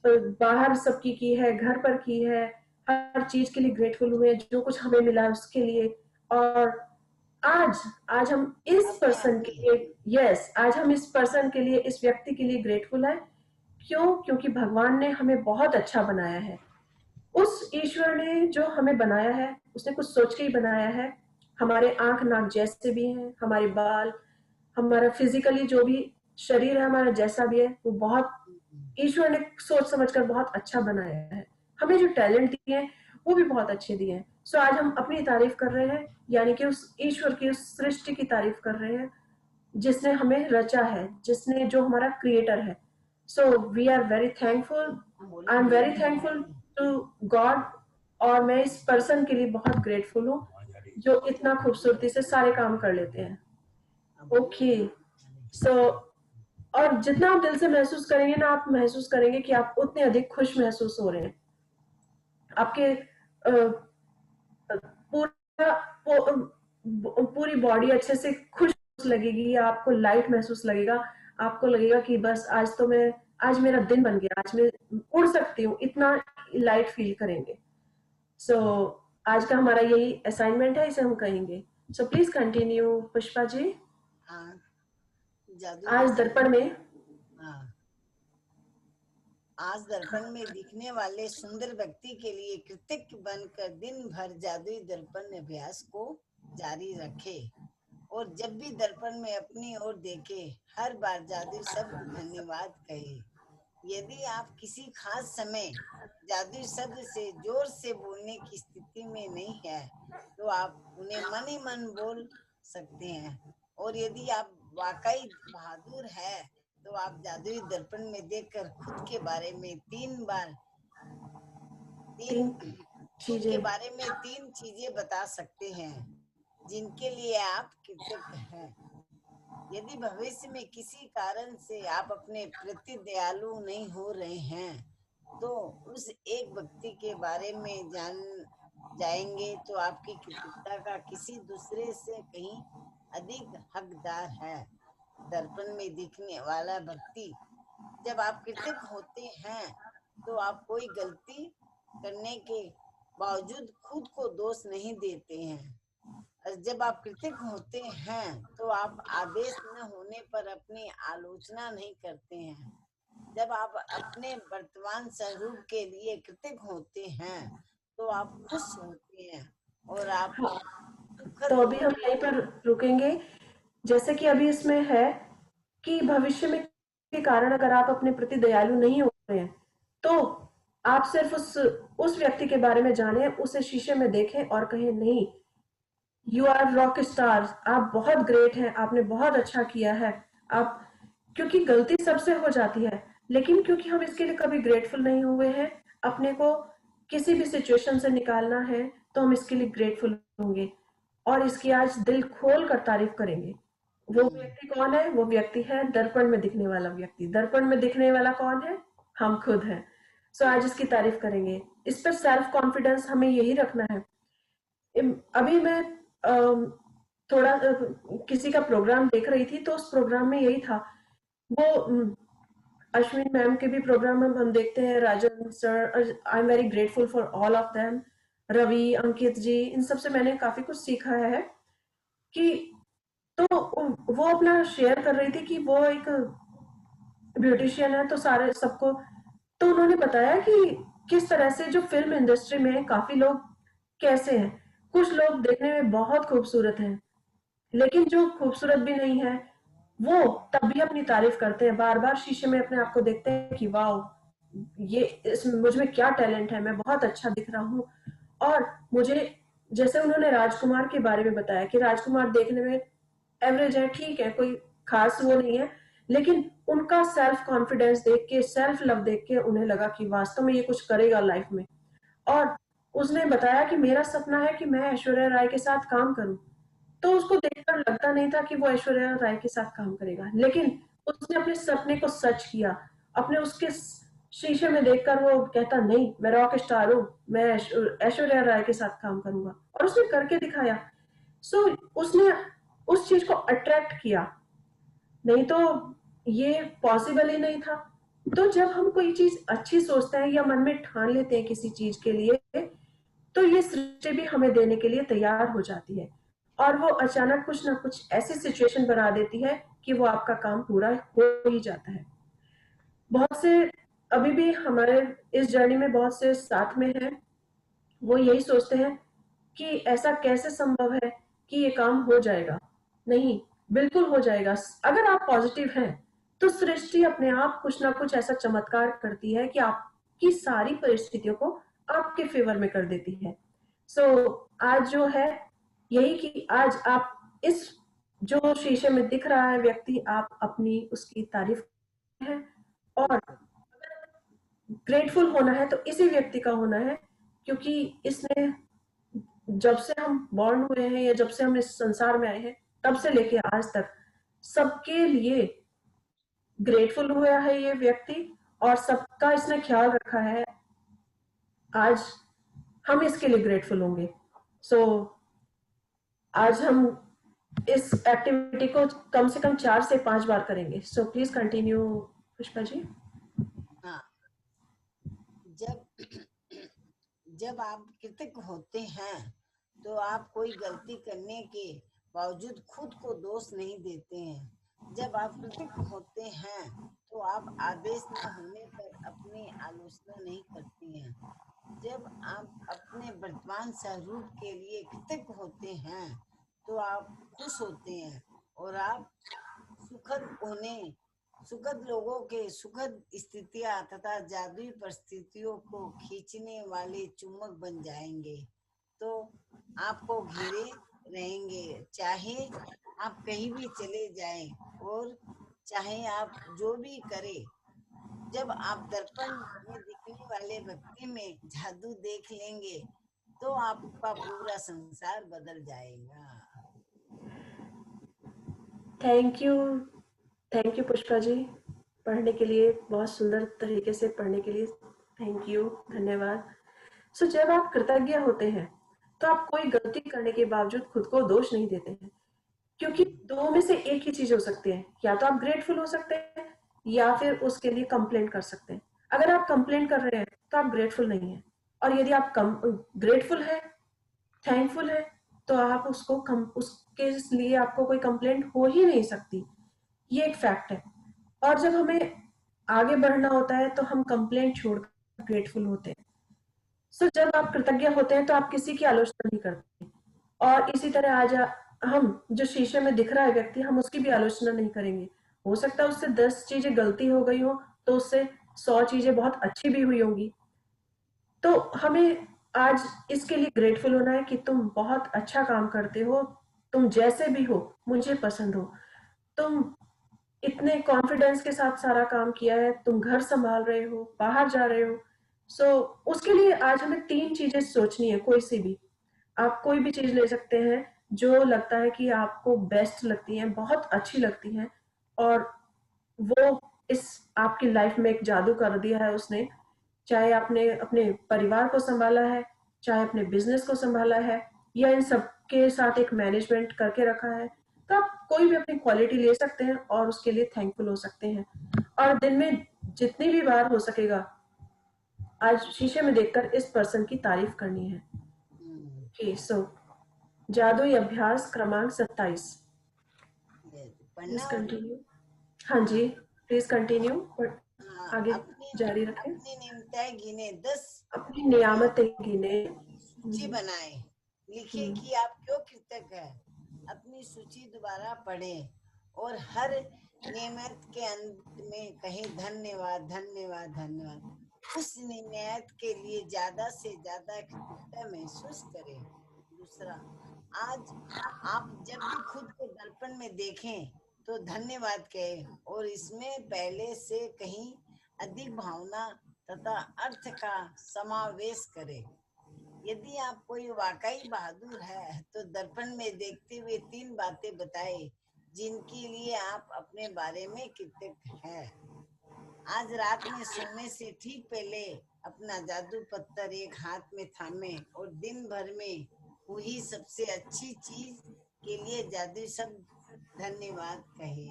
बाहर सबकी की है, घर पर की है, हर चीज के लिए ग्रेटफुल हुए, जो कुछ हमें मिला उसके लिए। और आज हम इस पर्सन के लिए, आज हम इस पर्सन के लिए, इस व्यक्ति के लिए ग्रेटफुल है। क्यों? क्योंकि भगवान ने हमें बहुत अच्छा बनाया है। उस ईश्वर ने जो हमें बनाया है उसने कुछ सोच के ही बनाया है। हमारे आंख नाक जैसे भी हैं, हमारे बाल, हमारा फिजिकली जो भी शरीर है हमारा जैसा भी है, वो बहुत ईश्वर ने सोच समझकर बहुत अच्छा बनाया है। हमें जो टैलेंट दिए हैं वो भी बहुत अच्छे दिए हैं। सो आज हम अपनी तारीफ कर रहे हैं, यानी कि उस ईश्वर की, उस सृष्टि की तारीफ कर रहे हैं जिसने हमें रचा है, जिसने, जो हमारा क्रिएटर है। So we are very thankful, I am very thankful to God, और मैं इस पर्सन के लिए बहुत ग्रेटफुल हूँ जो इतना खूबसूरती से सारे काम कर लेते हैं। ओके, सो और जितना आप दिल से महसूस करेंगे ना, आप महसूस करेंगे कि आप उतने अधिक खुश महसूस हो रहे हैं। आपके पूरा पूरी बॉडी अच्छे से खुश लगेगी, आपको लाइट महसूस लगेगा, आपको लगेगा कि बस आज मेरा दिन बन गया, आज मैं उड़ सकती हूँ, इतना लाइट फील करेंगे। सो आज का हमारा यही असाइनमेंट है, इसे हम कहेंगे। So please continue Pushpa ji. हाँ, जादू आज दर्पण में, हाँ, आज दर्पण में दिखने वाले सुंदर व्यक्ति के लिए कृतज्ञ बनकर दिन भर जादुई दर्पण अभ्यास को जारी रखे, और जब भी दर्पण में अपनी ओर देखे हर बार जादुई शब्द धन्यवाद कहे। यदि आप किसी खास समय जादुई शब्द से जोर से बोलने की स्थिति में नहीं है तो आप उन्हें मन ही मन बोल सकते हैं, और यदि आप वाकई बहादुर है तो आप जादुई दर्पण में देखकर खुद के बारे में तीन चीजें बता सकते हैं जिनके लिए आप कृतज्ञ हैं। यदि भविष्य में किसी कारण से आप अपने प्रति दयालु नहीं हो रहे हैं तो उस एक व्यक्ति के बारे में जान जाएंगे तो आपकी कृतज्ञता का किसी दूसरे से कहीं अधिक हकदार है। दर्पण में दिखने वाला व्यक्ति, जब आप कृतज्ञ होते हैं तो आप कोई गलती करने के बावजूद खुद को दोष नहीं देते हैं। जब आप कृतज्ञ होते हैं तो आप आदेश न होने पर अपनी आलोचना नहीं करते हैं। जब आप अपने वर्तमान स्वरूप के लिए कृतज्ञ होते हैं तो आप खुश होते हैं और आप तो अभी हम यहीं पर रुकेंगे। जैसे कि अभी इसमें है कि भविष्य में के कारण अगर आप अपने प्रति दयालु नहीं हो रहे हैं तो आप सिर्फ उस व्यक्ति के बारे में जानें, उसे शीशे में देखें और कहें नहीं, यू आर रॉक स्टार, आप बहुत ग्रेट हैं, आपने बहुत अच्छा किया है। आप, क्योंकि गलती सबसे हो जाती है, लेकिन क्योंकि हम इसके लिए कभी ग्रेटफुल नहीं हुए हैं, अपने को किसी भी सिचुएशन से निकालना है तो हम इसके लिए ग्रेटफुल होंगे और इसकी आज दिल खोल कर तारीफ करेंगे। वो व्यक्ति कौन है? वो व्यक्ति है दर्पण में दिखने वाला व्यक्ति। दर्पण में दिखने वाला कौन है? हम खुद हैं। सो आज इसकी तारीफ करेंगे। इस पर सेल्फ कॉन्फिडेंस हमें यही रखना है। अभी मैं थोड़ा किसी का प्रोग्राम देख रही थी, तो उस प्रोग्राम में यही था। वो अश्विन मैम के भी प्रोग्राम हम देखते हैं, Rajan sir, I am very grateful for all of them, Ravi, Ankit ji, इन सब से मैंने काफी कुछ सीखा है। कि तो वो अपना शेयर कर रही थी कि वो एक ब्यूटिशियन है, तो सारे सबको, तो उन्होंने बताया कि किस तरह से जो फिल्म इंडस्ट्री में काफी लोग कैसे हैं। कुछ लोग देखने में बहुत खूबसूरत हैं, लेकिन जो खूबसूरत भी नहीं है वो तब भी अपनी तारीफ करते हैं, बार बार शीशे में अपने आप को देखते हैं कि वाओ, ये मुझ में क्या टैलेंट है, मैं बहुत अच्छा दिख रहा हूँ। और मुझे, जैसे उन्होंने राजकुमार के बारे में बताया कि राजकुमार देखने में एवरेज है, ठीक है, कोई खास वो नहीं है, लेकिन उनका सेल्फ कॉन्फिडेंस देख के, सेल्फ लव देख के उन्हें लगा कि वास्तव में ये कुछ करेगा लाइफ में। और उसने बताया कि मेरा सपना है कि मैं ऐश्वर्या राय के साथ काम करूं। तो उसको देखकर लगता नहीं था कि वो ऐश्वर्या राय के साथ काम करेगा, लेकिन उसने अपने सपने को सच किया। अपने उसके शीशे में देखकर वो कहता नहीं, मैं रॉक स्टार हूँ, मैं ऐश्वर्या राय के साथ काम करूंगा, और उसने करके दिखाया। सो उसने उस चीज को अट्रैक्ट किया, नहीं तो ये पॉसिबल ही नहीं था। तो जब हम कोई चीज अच्छी सोचते हैं या मन में ठान लेते हैं किसी चीज के लिए, तो ये सृष्टि भी हमें देने के लिए तैयार हो जाती है, और वो अचानक कुछ ना कुछ ऐसी सिचुएशन बना देती है कि वो आपका काम पूरा हो ही जाता है। बहुत से अभी भी हमारे इस जर्नी में बहुत से साथ में हैं, वो यही सोचते हैं कि ऐसा कैसे संभव है कि ये काम हो जाएगा। नहीं, बिल्कुल हो जाएगा अगर आप पॉजिटिव हैं। तो सृष्टि अपने आप कुछ ना कुछ ऐसा चमत्कार करती है कि आपकी सारी परिस्थितियों को आपके फेवर में कर देती है। आज जो है यही कि आज आप इस जो शीशे में दिख रहा है व्यक्ति, आप अपनी उसकी तारीफ है, और ग्रेटफुल होना है तो इसी व्यक्ति का होना है, क्योंकि इसने जब से हम बॉर्न हुए हैं या जब से हम इस संसार में आए हैं तब से लेके आज तक सबके लिए ग्रेटफुल हुआ है ये व्यक्ति, और सबका इसने ख्याल रखा है। आज हम इसके लिए ग्रेटफुल होंगे। आज हम इस एक्टिविटी को कम से कम 4 से 5 बार करेंगे। Please continue Pushpa ji. हाँ, जब आप कृतज्ञ होते हैं तो आप कोई गलती करने के बावजूद खुद को दोष नहीं देते हैं। जब आप कृतज्ञ होते हैं तो आप आदेश न होने पर अपनी आलोचना नहीं करते हैं। जब आप अपने वर्तमान स्वरूप के लिए कृतज्ञ होते हैं तो आप खुश होते हैं, और आप सुखद लोगों के सुखद स्थितियां तथा जादुई परिस्थितियों को खींचने वाले चुम्बक बन जाएंगे। तो आपको घेरे रहेंगे, चाहे आप कहीं भी चले जाएं और चाहे आप जो भी करें। जब आप दर्पण में दिखने वाले व्यक्ति में जादू देख लेंगे तो आपका पूरा संसार बदल जाएगा। थैंक यू पुष्पा जी, पढ़ने के लिए, बहुत सुंदर तरीके से पढ़ने के लिए थैंक यू, धन्यवाद। जब आप कृतज्ञ होते हैं तो आप कोई गलती करने के बावजूद खुद को दोष नहीं देते हैं, क्योंकि दो में से एक ही चीज हो सकती है, या तो आप ग्रेटफुल हो सकते हैं या फिर उसके लिए कंप्लेंट कर सकते हैं। अगर आप कंप्लेंट कर रहे हैं तो आप ग्रेटफुल नहीं है, और यदि आप ग्रेटफुल है, थैंकफुल है, तो आप उसके लिए आपको कोई कंप्लेंट हो ही नहीं सकती। ये एक फैक्ट है। और जब हमें आगे बढ़ना होता है तो हम कंप्लेंट छोड़कर ग्रेटफुल होते हैं। जब आप कृतज्ञ होते हैं तो आप किसी की आलोचना नहीं करते, और इसी तरह आज हम जो शीशे में दिख रहा है व्यक्ति, हम उसकी भी आलोचना नहीं करेंगे। हो सकता है उससे 10 चीजें गलती हो गई हो तो उससे 100 चीजें बहुत अच्छी भी हुई होंगी। तो हमें आज इसके लिए ग्रेटफुल होना है कि तुम बहुत अच्छा काम करते हो, तुम जैसे भी हो मुझे पसंद हो, तुम इतने कॉन्फिडेंस के साथ सारा काम किया है, तुम घर संभाल रहे हो, बाहर जा रहे हो। उसके लिए आज हमें 3 चीजें सोचनी है। कोई सी भी, आप कोई भी चीज ले सकते हैं जो लगता है कि आपको बेस्ट लगती है, बहुत अच्छी लगती है, और वो इस आपकी लाइफ में एक जादू कर दिया है उसने। चाहे आपने अपने परिवार को संभाला है, चाहे अपने बिजनेस को संभाला है, या इन सब के साथ एक मैनेजमेंट करके रखा है, तो आप कोई भी अपनी क्वालिटी ले सकते हैं और उसके लिए थैंकफुल हो सकते हैं। और दिन में जितनी भी बार हो सकेगा आज शीशे में देखकर इस पर्सन की तारीफ करनी है। जादुई अभ्यास क्रमांक 27। Please continue. हाँ जी, प्लीज कंटिन्यू, आगे जारी रखें। अपनी नियमतें गिने 10 अपनी नियामतें गिने, सूची बनाए, लिखे कि आप क्यों कृतज्ञ है। अपनी सूची दोबारा पढ़ें और हर नियमित के अंत में कहें धन्यवाद धन्यवाद धन्यवाद। उस नियमित के लिए ज्यादा से ज्यादा कृतज्ञता महसूस करें। दूसरा, आज आप जब भी खुद को दर्पण में देखें तो धन्यवाद कहें, और इसमें पहले से कहीं अधिक भावना तथा अर्थ का समावेश करें। यदि आप कोई वाकई बहादुर है तो दर्पण में देखते हुए 3 बातें बताए जिनके लिए आप अपने बारे में कृतज्ञ हैं। आज रात में सोने से ठीक पहले अपना जादू पत्थर एक हाथ में थामे और दिन भर में हुई सबसे अच्छी चीज के लिए जादुई शब्द धन्यवाद कहे।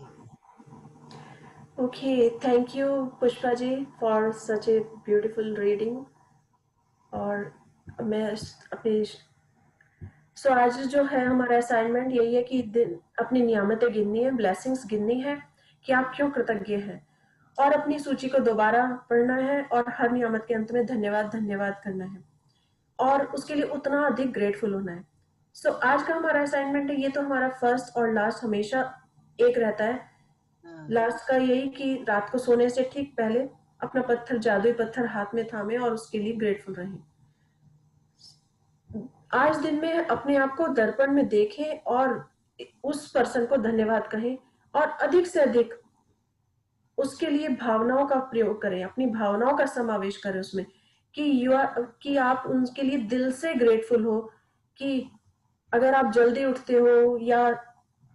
Okay, thank you Pushpa ji for such a beautiful reading। और मैं अपनी आज जो है हमारा असाइनमेंट यही है कि अपनी नियामतें गिननी है, ब्लेसिंग्स गिननी है कि आप क्यों कृतज्ञ हैं, और अपनी सूची को दोबारा पढ़ना है और हर नियामत के अंत में धन्यवाद धन्यवाद करना है, और उसके लिए उतना अधिक ग्रेटफुल होना है। आज का हमारा असाइनमेंट है, ये तो हमारा फर्स्ट और लास्ट हमेशा एक रहता है हाँ, लास्ट का यही कि रात को सोने से ठीक पहले अपना पत्थर, जादुई पत्थर हाथ में थामे और उसके लिए ग्रेटफुल रहें। आज दिन में अपने आप को दर्पण में देखें और उस पर्सन को धन्यवाद कहें और अधिक से अधिक उसके लिए भावनाओं का प्रयोग करें, अपनी भावनाओं का समावेश करें उसमें, कि आप उनके लिए दिल से ग्रेटफुल हो, कि अगर आप जल्दी उठते हो या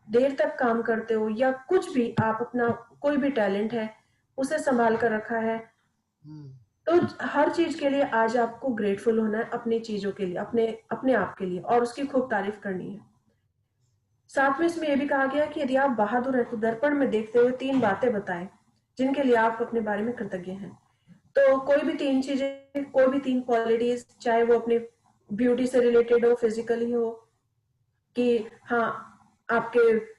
देर तक काम करते हो या कुछ भी, आप अपना कोई भी टैलेंट है उसे संभाल कर रखा है, हम्म, तो हर चीज के लिए आज आपको ग्रेटफुल होना है, अपनी चीजों के लिए, अपने अपने आप के लिए, और उसकी खूब तारीफ करनी है। साथ में इसमें यह भी कहा गया कि यदि आप बहादुर हैं तो दर्पण में देखते हुए 3 बातें बताएं जिनके लिए आप अपने बारे में कृतज्ञ हैं। तो कोई भी 3 चीजें, कोई भी 3 क्वालिटीज, चाहे वो अपने ब्यूटी से रिलेटेड हो, फिजिकली हो, कि हाँ आपके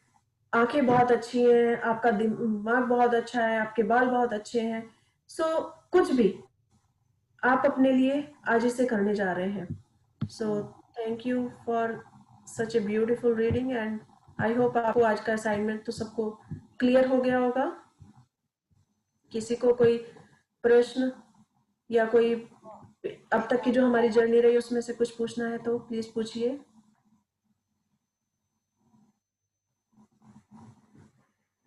आंखें बहुत अच्छी हैं, आपका दिमाग बहुत अच्छा है, आपके बाल बहुत अच्छे हैं, सो कुछ भी आप अपने लिए आज इसे करने जा रहे हैं। So thank you for such a beautiful reading and I hope आपको आज का असाइनमेंट तो सबको क्लियर हो गया होगा। किसी को कोई प्रश्न या कोई अब तक की जो हमारी जर्नी रही उसमें से कुछ पूछना है तो प्लीज पूछिए।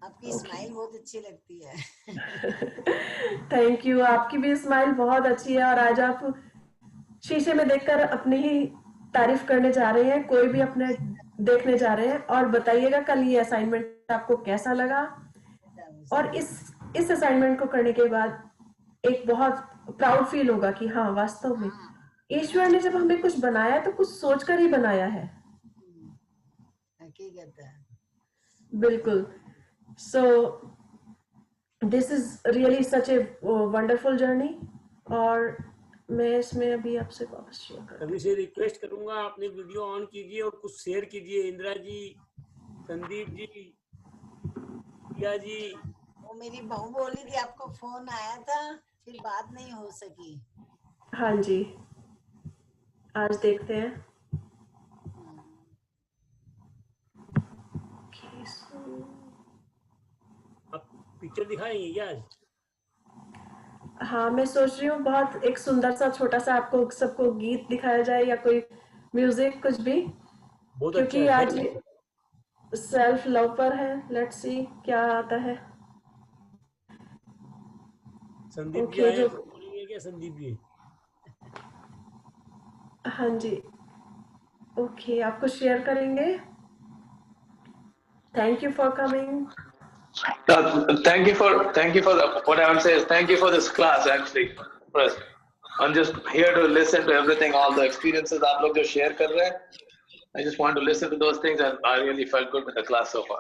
आपकी ओके, स्माइल बहुत अच्छी लगती है। Thank you. आपकी भी स्माइल बहुत अच्छी है और आज आप शीशे में देखकर अपनी ही तारीफ करने जा रहे हैं, कोई भी अपने देखने जा रहे हैं, और बताइएगा कल ये असाइनमेंट आपको कैसा लगा। और इस असाइनमेंट को करने के बाद एक बहुत प्राउड फील होगा कि हाँ वास्तव में हाँ, ईश्वर ने जब हमें कुछ बनाया तो कुछ सोचकर ही बनाया है। हकीकत है। बिल्कुल। So this is really such a wonderful journey, और मैं इसमें अभी आपसे वापस शेयर करती सभी से रिक्वेस्ट करूंगा, अपनी वीडियो ऑन कीजिए और कुछ शेयर कीजिए। इंदिरा जी, संदीप जी, प्रिया जी। वो मेरी बहू बोली थी आपको फोन आया था, फिर बात नहीं हो सकी। हूँ। हाँ जी, आज देखते हैं। Okay, so आप पिक्चर दिखाएंगे क्या आज? हाँ, मैं सोच रही हूँ बहुत एक सुंदर सा छोटा सा आपको सबको गीत दिखाया जाए या कोई म्यूजिक, कुछ भी, बहुत अच्छा क्योंकि है, आज थैंक यू। सेल्फ लव पर है। लेट्स सी क्या आता है। संदीप जी ओके, आए हैं, जो कुछ बोलेंगे क्या संदीप जी? हाँ जी, ओके, आपको शेयर करेंगे। Thank you for coming. Thank you for what I would say is thank you for this class actually. First, I'm just here to listen to everything, all the experiences आप लोग जो share कर रहे हैं. I just want to listen to those things and I really felt good with the class so far.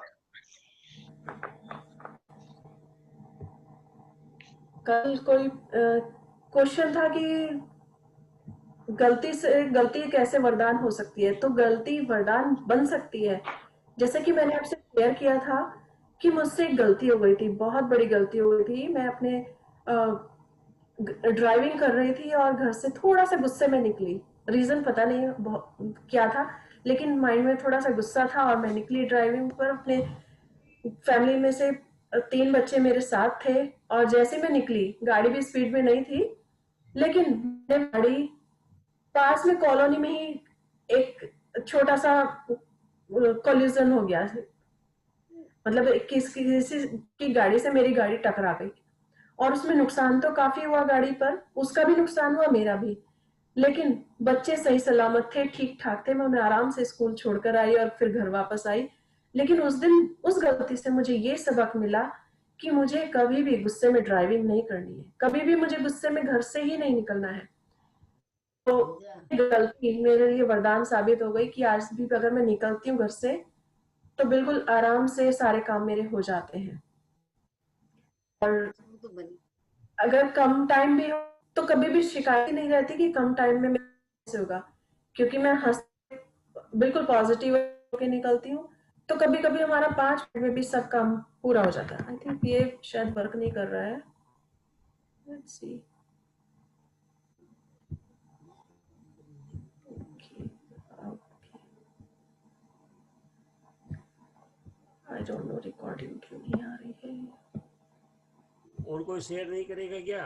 कल कोई क्वेश्चन था कि गलती कैसे वरदान हो सकती है, तो गलती वरदान बन सकती है। जैसे कि मैंने आपसे शेयर किया था कि मुझसे एक गलती हो गई थी, बहुत बड़ी गलती हो गई थी। मैं अपने ड्राइविंग कर रही थी और घर से थोड़ा सा गुस्से में निकली। रीजन पता नहीं क्या था, लेकिन माइंड में थोड़ा सा गुस्सा था और मैं निकली ड्राइविंग पर। अपने फैमिली में से 3 बच्चे मेरे साथ थे और जैसे मैं निकली, गाड़ी भी स्पीड में नहीं थी, लेकिन गाड़ी पास में कॉलोनी में ही एक छोटा सा कोलिजन हो गया। मतलब किसी की गाड़ी से मेरी गाड़ी टकरा गई और उसमें नुकसान तो काफी हुआ गाड़ी पर, उसका भी नुकसान हुआ, मेरा भी। लेकिन बच्चे सही सलामत थे, ठीक ठाक थे, मैं उन्हें आराम से स्कूल छोड़कर आई और फिर घर वापस आई। लेकिन उस दिन उस गलती से मुझे ये सबक मिला कि मुझे कभी भी गुस्से में ड्राइविंग नहीं करनी है, कभी भी मुझे गुस्से में घर से ही नहीं निकलना है। तो गलती मेरे लिए वरदान साबित हो गई कि आज भी अगर मैं निकलती हूँ घर से तो बिल्कुल आराम से सारे काम मेरे हो जाते हैं। और तो बनी। अगर कम टाइम भी हो तो कभी भी शिकायत ही नहीं रहती कि कम टाइम में कैसे होगा, क्योंकि मैं हंस बिल्कुल पॉजिटिव होकर निकलती हूँ। तो कभी कभी हमारा 5 मिनट में भी सब काम पूरा हो जाता है। आई थिंक ये शायद वर्क नहीं कर रहा है। Let's see. Okay, I don't know recording क्यों नहीं आ रही है। और कोई शेयर नहीं करेगा क्या?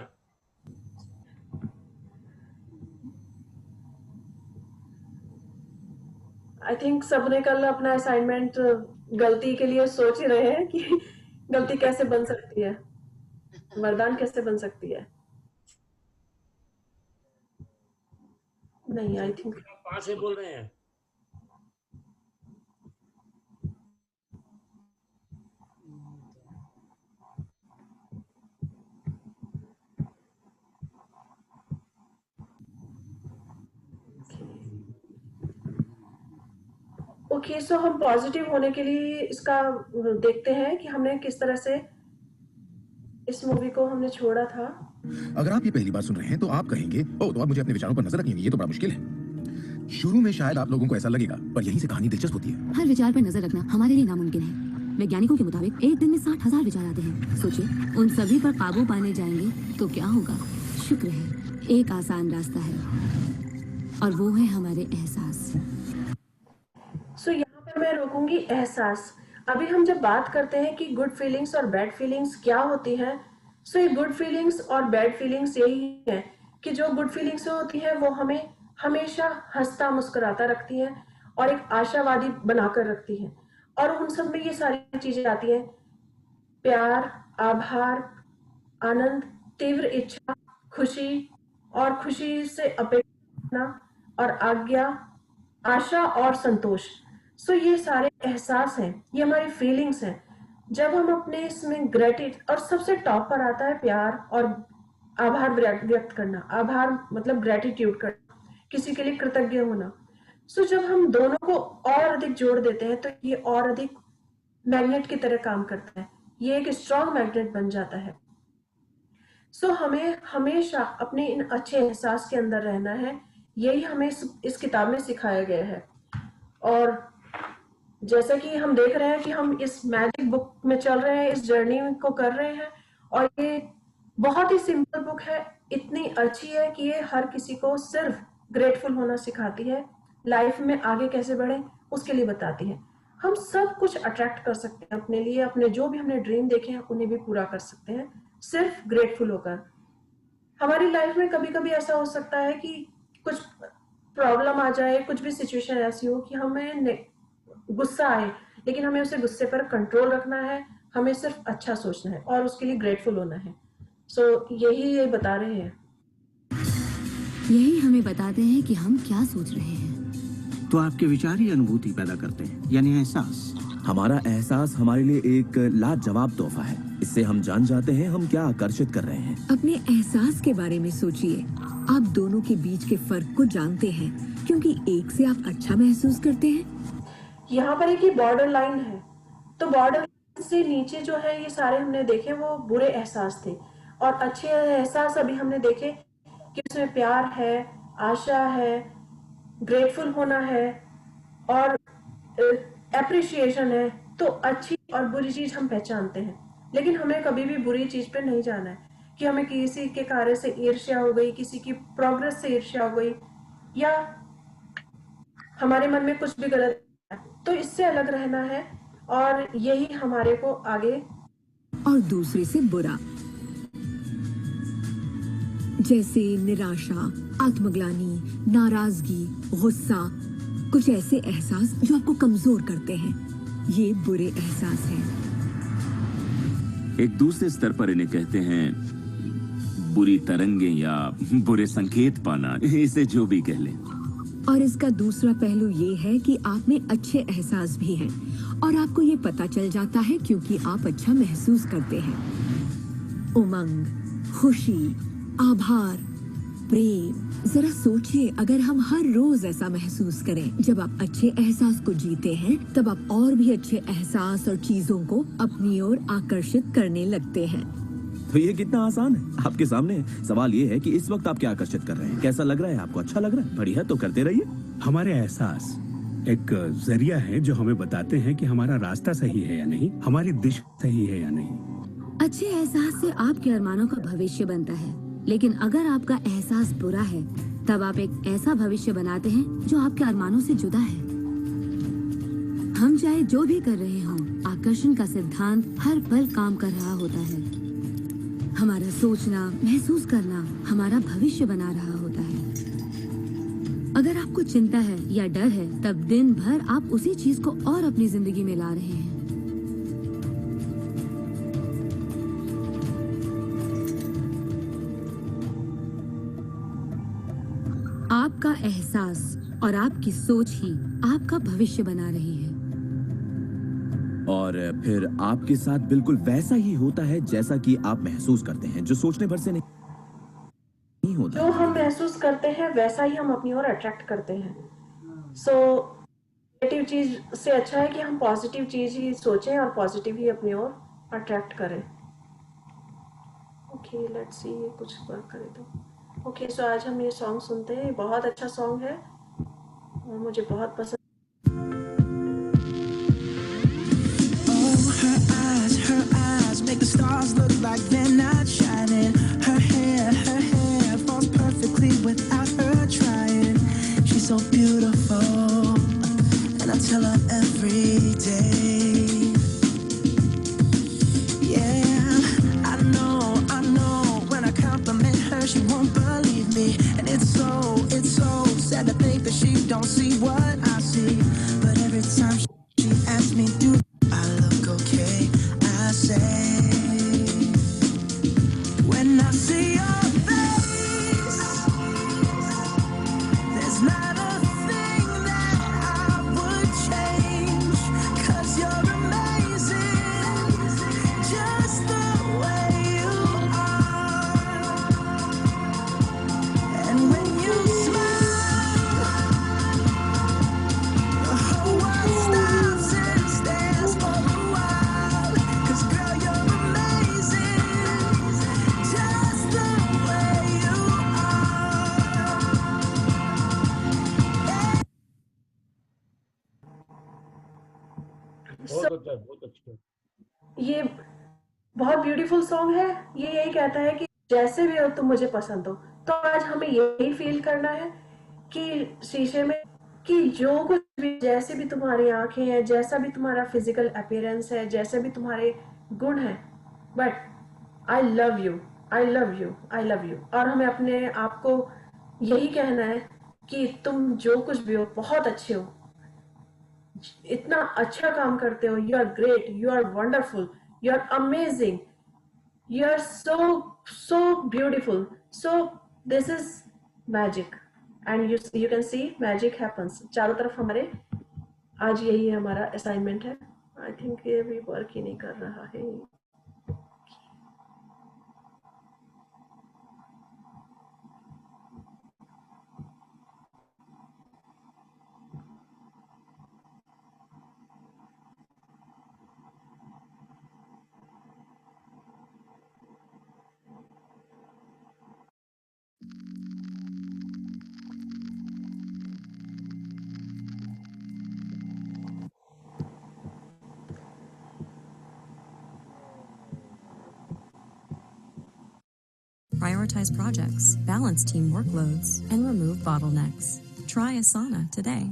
आई थिंक सबने कल अपना असाइनमेंट गलती के लिए सोच ही रहे हैं कि गलती कैसे बन सकती है, वरदान कैसे बन सकती है। नहीं, आई थिंक कहाँ से बोल रहे हैं? ओके, सो हम पॉजिटिव होने के लिए इसका देखते हैं कि हमने किस तरह से इस मूवी को हमने छोड़ा था। अगर आप ये पहली बार सुन रहे हैं तो आप कहेंगे, ओह, तो आप मुझे अपने विचारों पर नजर रखनी होगी, ये तो बड़ा मुश्किल है। शुरू में शायद आप लोगों को ऐसा लगेगा, पर यहीं से कहानी दिलचस्प होती है। हर विचार पर नजर रखना हमारे लिए नामुमकिन है। वैज्ञानिकों के मुताबिक एक दिन में 60,000 विचार आते हैं। सोचिए, उन सभी पर काबू पाने जाएंगे तो क्या होगा? शुक्र है, एक आसान रास्ता है, और वो है हमारे एहसास। सो यहाँ पर मैं रोकूंगी एहसास। अभी हम जब बात करते हैं कि गुड फीलिंग्स और बैड फीलिंग्स क्या होती हैं, सो ये गुड फीलिंग्स और बैड फीलिंग्स यही है कि जो गुड फीलिंग्स होती है वो हमें हमेशा हंसता मुस्कुराता रखती हैं और एक आशावादी बनाकर रखती हैं, और उन सब में ये सारी चीजें आती हैं: प्यार, आभार, आनंद, तीव्र इच्छा, खुशी और खुशी से अपेक्षा और आज्ञा, आशा और संतोष। सो ये सारे एहसास हैं, ये हमारी फीलिंग्स हैं। जब हम अपने इसमें ग्रेटिट्यूड, और सबसे टॉप पर आता है प्यार और आभार व्यक्त करना। आभार मतलब ग्रेटिट्यूड करना, किसी के लिए कृतज्ञ होना। सो जब हम दोनों को और अधिक जोड़ देते हैं तो ये और अधिक मैग्नेट की तरह काम करता है, ये एक स्ट्रॉन्ग मैग्नेट बन जाता है। सो हमें हमेशा अपने इन अच्छे एहसास के अंदर रहना है, यही हमें इस किताब में सिखाया गया है। और जैसा कि हम देख रहे हैं कि हम इस मैजिक बुक में चल रहे हैं, इस जर्नी को कर रहे हैं, और ये बहुत ही सिंपल बुक है, इतनी अच्छी है कि ये हर किसी को सिर्फ ग्रेटफुल होना सिखाती है, लाइफ में आगे कैसे बढ़े उसके लिए बताती है। हम सब कुछ अट्रैक्ट कर सकते हैं अपने लिए, अपने जो भी हमने ड्रीम देखे हैं उन्हें भी पूरा कर सकते हैं सिर्फ ग्रेटफुल होकर। हमारी लाइफ में कभी कभी ऐसा हो सकता है कि कुछ प्रॉब्लम आ जाए, कुछ भी सिचुएशन ऐसी हो कि हमें गुस्सा आए, लेकिन हमें उसे गुस्से पर कंट्रोल रखना है, हमें सिर्फ अच्छा सोचना है और उसके लिए ग्रेटफुल होना है। सो यही ये बता रहे हैं, यही हमें बताते हैं कि हम क्या सोच रहे हैं। तो आपके विचार ही अनुभूति पैदा करते हैं, यानी एहसास। हमारा एहसास हमारे लिए एक लाजवाब तोहफा है, इससे हम जान जाते हैं हम क्या आकर्षित कर रहे हैं। अपने एहसास के बारे में सोचिए। आप दोनों के बीच के फर्क को जानते हैं, क्योंकि एक से आप अच्छा महसूस करते हैं। यहाँ पर एक ही बॉर्डर लाइन है, तो बॉर्डर लाइन से नीचे जो है ये सारे हमने देखे वो बुरे एहसास थे, और अच्छे एहसास अभी हमने देखे कि उसमें प्यार है, आशा है, ग्रेटफुल होना है और एप्रिशिएशन है। तो अच्छी और बुरी चीज हम पहचानते हैं, लेकिन हमें कभी भी बुरी चीज पे नहीं जाना है कि हमें किसी के कार्य से ईर्ष्या हो गई, किसी की प्रोग्रेस से ईर्ष्या हो गई, या हमारे मन में कुछ भी गलत है, तो इससे अलग रहना है, और यही हमारे को आगे। और दूसरे से बुरा, जैसे निराशा, आत्मग्लानि, नाराजगी, गुस्सा, कुछ ऐसे एहसास जो आपको कमजोर करते हैं, ये बुरे एहसास हैं। एक दूसरे स्तर पर इन्हें कहते हैं बुरी तरंगें या बुरे संकेत पाना, इसे जो भी कह लें। और इसका दूसरा पहलू ये है कि आप में अच्छे एहसास भी हैं, और आपको ये पता चल जाता है क्योंकि आप अच्छा महसूस करते हैं। उमंग, खुशी, आभार, प्रेम। जरा सोचिए, अगर हम हर रोज ऐसा महसूस करें, जब आप अच्छे एहसास को जीते हैं तब आप और भी अच्छे एहसास और चीजों को अपनी ओर आकर्षित करने लगते हैं। तो ये कितना आसान है आपके सामने। सवाल ये है कि इस वक्त आप क्या आकर्षित कर रहे हैं, कैसा लग रहा है आपको, अच्छा लग रहा है, बढ़िया, तो करते रहिए। हमारे एहसास एक जरिया है जो हमें बताते हैं कि हमारा रास्ता सही है या नहीं, हमारी दिशा सही है या नहीं। अच्छे एहसास से आपके अरमानों का भविष्य बनता है, लेकिन अगर आपका एहसास बुरा है तब आप एक ऐसा भविष्य बनाते हैं जो आपके अरमानों से जुदा है। हम चाहे जो भी कर रहे हों, आकर्षण का सिद्धांत हर पल काम कर रहा होता है। हमारा सोचना, महसूस करना हमारा भविष्य बना रहा होता है। अगर आपको चिंता है या डर है, तब दिन भर आप उसी चीज को और अपनी जिंदगी में ला रहे हैं। आपका एहसास और आपकी सोच ही आपका भविष्य बना रही है। और फिर आपके साथ बिल्कुल वैसा ही होता है जैसा कि आप महसूस करते हैं, जो सोचने भर से नहीं होता। जो हम महसूस करते हैं वैसा ही हम अपनी ओर अट्रैक्ट करते हैं। सो नेगेटिव चीज से अच्छा है कि हम पॉजिटिव चीज ही सोचें और पॉजिटिव ही अपनी ओर अट्रैक्ट करें। ओके, लेट्स सी ये कुछ वर्क करे तो। ओके, सो आज हम ये सॉन्ग सुनते हैं। बहुत अच्छा सॉन्ग है और मुझे बहुत पसंद। Her eyes make the stars look like they're not shining. Her hair falls perfectly without her trying. She's so beautiful, and I tell her every day. Yeah, I know, when I compliment her, she won't believe me. And it's so sad to think that she don't see what I see. But every time she asks me, do I look okay? I say, when I see your face, there's not a thing that I would change. 'Cause you're amazing, just the way you are. And when you smile, the whole world stops and stares for a while. 'Cause girl, you're amazing, just the way you are. बहुत अच्छा है, बहुत अच्छा है। ये बहुत ब्यूटीफुल सॉन्ग है। ये यही कहता है कि जैसे भी हो तुम मुझे पसंद हो। तो आज हमें यही फील करना है कि शीशे में कि जो कुछ भी, जैसे भी तुम्हारी आंखें हैं, जैसा भी तुम्हारा फिजिकल अपीयरेंस है, जैसे भी तुम्हारे गुण हैं, but I love you, I love you, I love you. और हमें अपने आप को यही कहना है कि तुम जो कुछ भी हो बहुत अच्छे हो, इतना अच्छा काम करते हो, you are great, you are wonderful, you are amazing, you are so beautiful. So this is magic and you can see magic happens चारों तरफ हमारे। आज यही हमारा असाइनमेंट है। आई थिंक ये भी वर्क ही नहीं कर रहा है। Prioritize projects, balance team workloads, and remove bottlenecks. Try Asana today.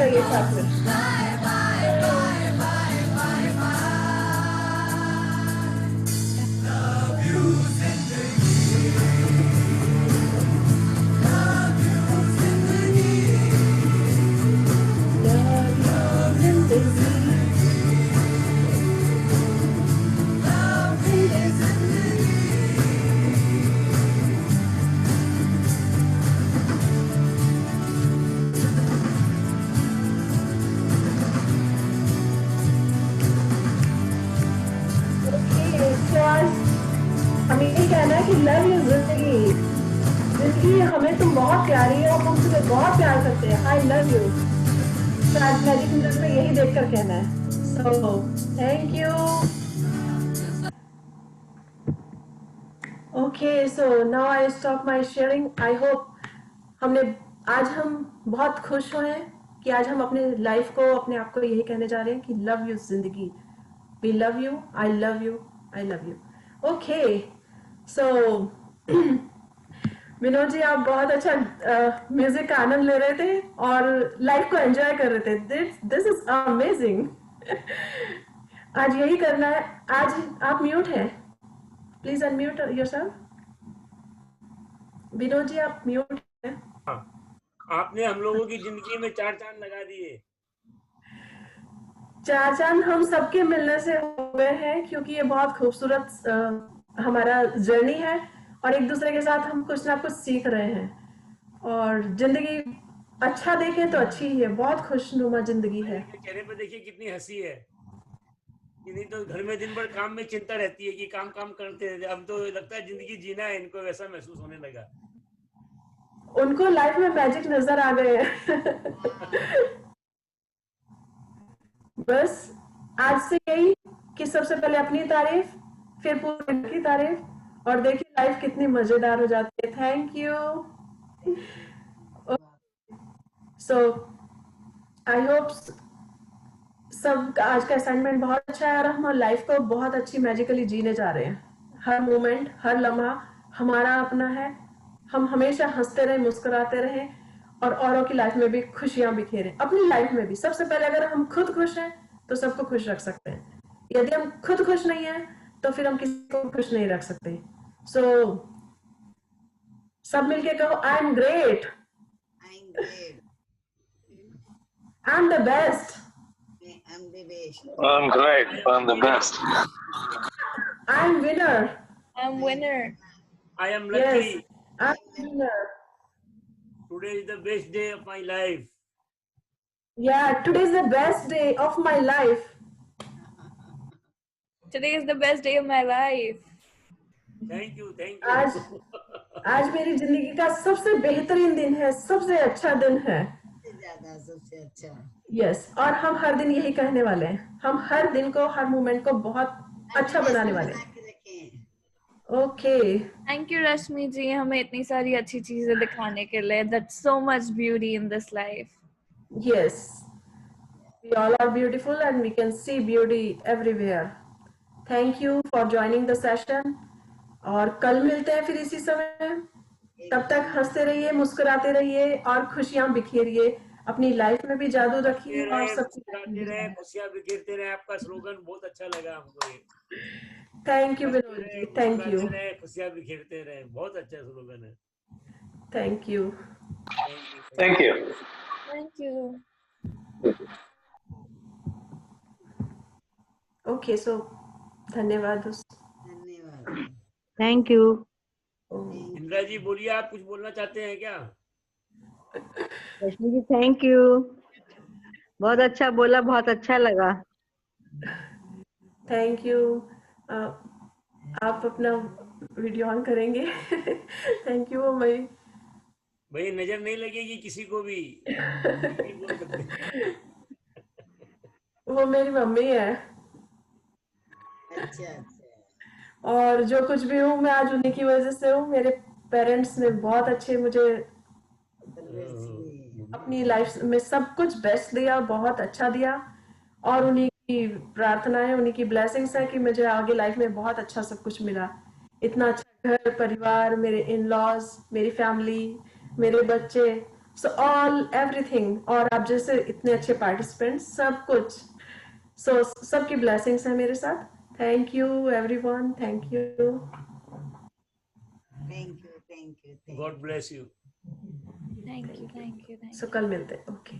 करिए साथ में। हमें यही कहना है कि लव यू जिंदगी, जिंदगी हमें तुम बहुत प्यारी है और हम तुम्हें बहुत प्यार करते हैं। आई लव यू। तो आज मैजिक मिरर्स में यही देखकर कहना है। So thank you. Okay, so now I stop my sharing. I hope आज हम बहुत खुश हुए हैं कि आज हम अपने लाइफ को, अपने आप को यही कहने जा रहे हैं कि लव यू जिंदगी। We love you, I love you, I love you. Okay, so Vinod ji, आप बहुत अच्छा म्यूजिक का आनंद ले रहे थे और लाइफ को एंजॉय कर रहे थे। This is amazing. आज यही करना है। आज आप म्यूट हैं, please unmute yourself. Vinod ji, आप म्यूट हैं। आपने हम लोगों की जिंदगी में 4 चांद लगा दिए। 4 चांद हम सबके मिलने से हो गए हैं, क्योंकि ये बहुत खूबसूरत हमारा जर्नी है और एक दूसरे के साथ हम कुछ ना कुछ सीख रहे हैं और जिंदगी अच्छा देखें तो अच्छी ही है, बहुत खुशनुमा जिंदगी है। चेहरे पे देखिए कितनी हंसी है। नहीं तो घर में दिन भर काम में चिंता रहती है कि काम करते रहते। अब तो लगता है जिंदगी जीना है, इनको वैसा महसूस होने लगा। उनको लाइफ में मैजिक नजर आ गए हैं। बस आज से यही कि सबसे पहले अपनी तारीफ, फिर पूरे की तारीफ, और देखिए लाइफ कितनी मजेदार हो जाती है। Thank you. So I hope सब आज का असाइनमेंट बहुत अच्छा है और हम लाइफ को बहुत अच्छी मैजिकली जीने जा रहे हैं। हर मोमेंट, हर लम्हा हमारा अपना है। हम हमेशा हंसते रहें, मुस्कुराते रहें और औरों की लाइफ में भी खुशियां बिखेरें। अपनी लाइफ में भी सबसे पहले अगर हम खुद खुश हैं तो सबको खुश रख सकते हैं। यदि हम खुद खुश नहीं हैं तो फिर हम किसी को खुश नहीं रख सकते। सो सब मिलके कहो, I am great, I am the best, I'm great. I'm the best. I am winner. I'm winner. I am lucky. Yes, I'm winner. Today is the best day of my life. Yeah, today is the best day of my life. Today is the best day of my life. Thank you, thank you. आज मेरी जिंदगी का सबसे बेहतरीन दिन है, सबसे अच्छा दिन है। सबसे अच्छा। Yes, और हम हर दिन यही कहने वाले हैं। हम हर दिन को, हर मोमेंट को बहुत अच्छा बनाने वाले हैं। Okay. Thank you, रश्मि जी, हमें इतनी सारी अच्छी चीजें दिखाने के लिए। That's so much beauty in this life. Yes, we all are beautiful and we can see beauty everywhere. Thank you for joining the session. और कल मिलते हैं फिर इसी समय। तब तक हंसते रहिए, मुस्कुराते रहिए और खुशियां बिखेरिए। अपनी लाइफ में भी जादू रखिए और सब खुशियां बिखेरते रहे। आपका स्लोगन बहुत अच्छा लगा हमको ये। Thank you Vinod ji, thank you. खुशियां बिखेरते रहे, बहुत अच्छा स्लोगन है। Thank you, Thank you. Thank you. Okay, so धन्यवाद। Thank you. इंदिरा जी बोलिए, आप कुछ बोलना चाहते हैं क्या? रश्मि जी थैंक यू, बहुत अच्छा बोला, बहुत अच्छा लगा। Thank you. आप अपना वीडियो ऑन करेंगे? थैंक यू मई। भाई नजर नहीं लगेगी किसी को भी। वो मेरी मम्मी है। अच्छा। और जो कुछ भी हूँ मैं आज उन्हीं की वजह से हूँ। मेरे पेरेंट्स ने बहुत अच्छे मुझे अपनी लाइफ में सब कुछ बेस्ट दिया, बहुत अच्छा दिया और उन्हीं की प्रार्थनाएं, उन्हीं की ब्लेसिंग्स है कि मुझे आगे लाइफ में बहुत अच्छा सब कुछ मिला। इतना अच्छा घर परिवार, मेरे इन लॉज, मेरी फैमिली, मेरे बच्चे, सो ऑल एवरीथिंग, और आप जैसे इतने अच्छे पार्टिसिपेंट, सब कुछ, सो सबकी ब्लेसिंग्स है मेरे साथ। Thank you everyone, thank you. Thank you, thank you, God bless you. Thank you, thank you, thank so कल मिलते हैं। ओके।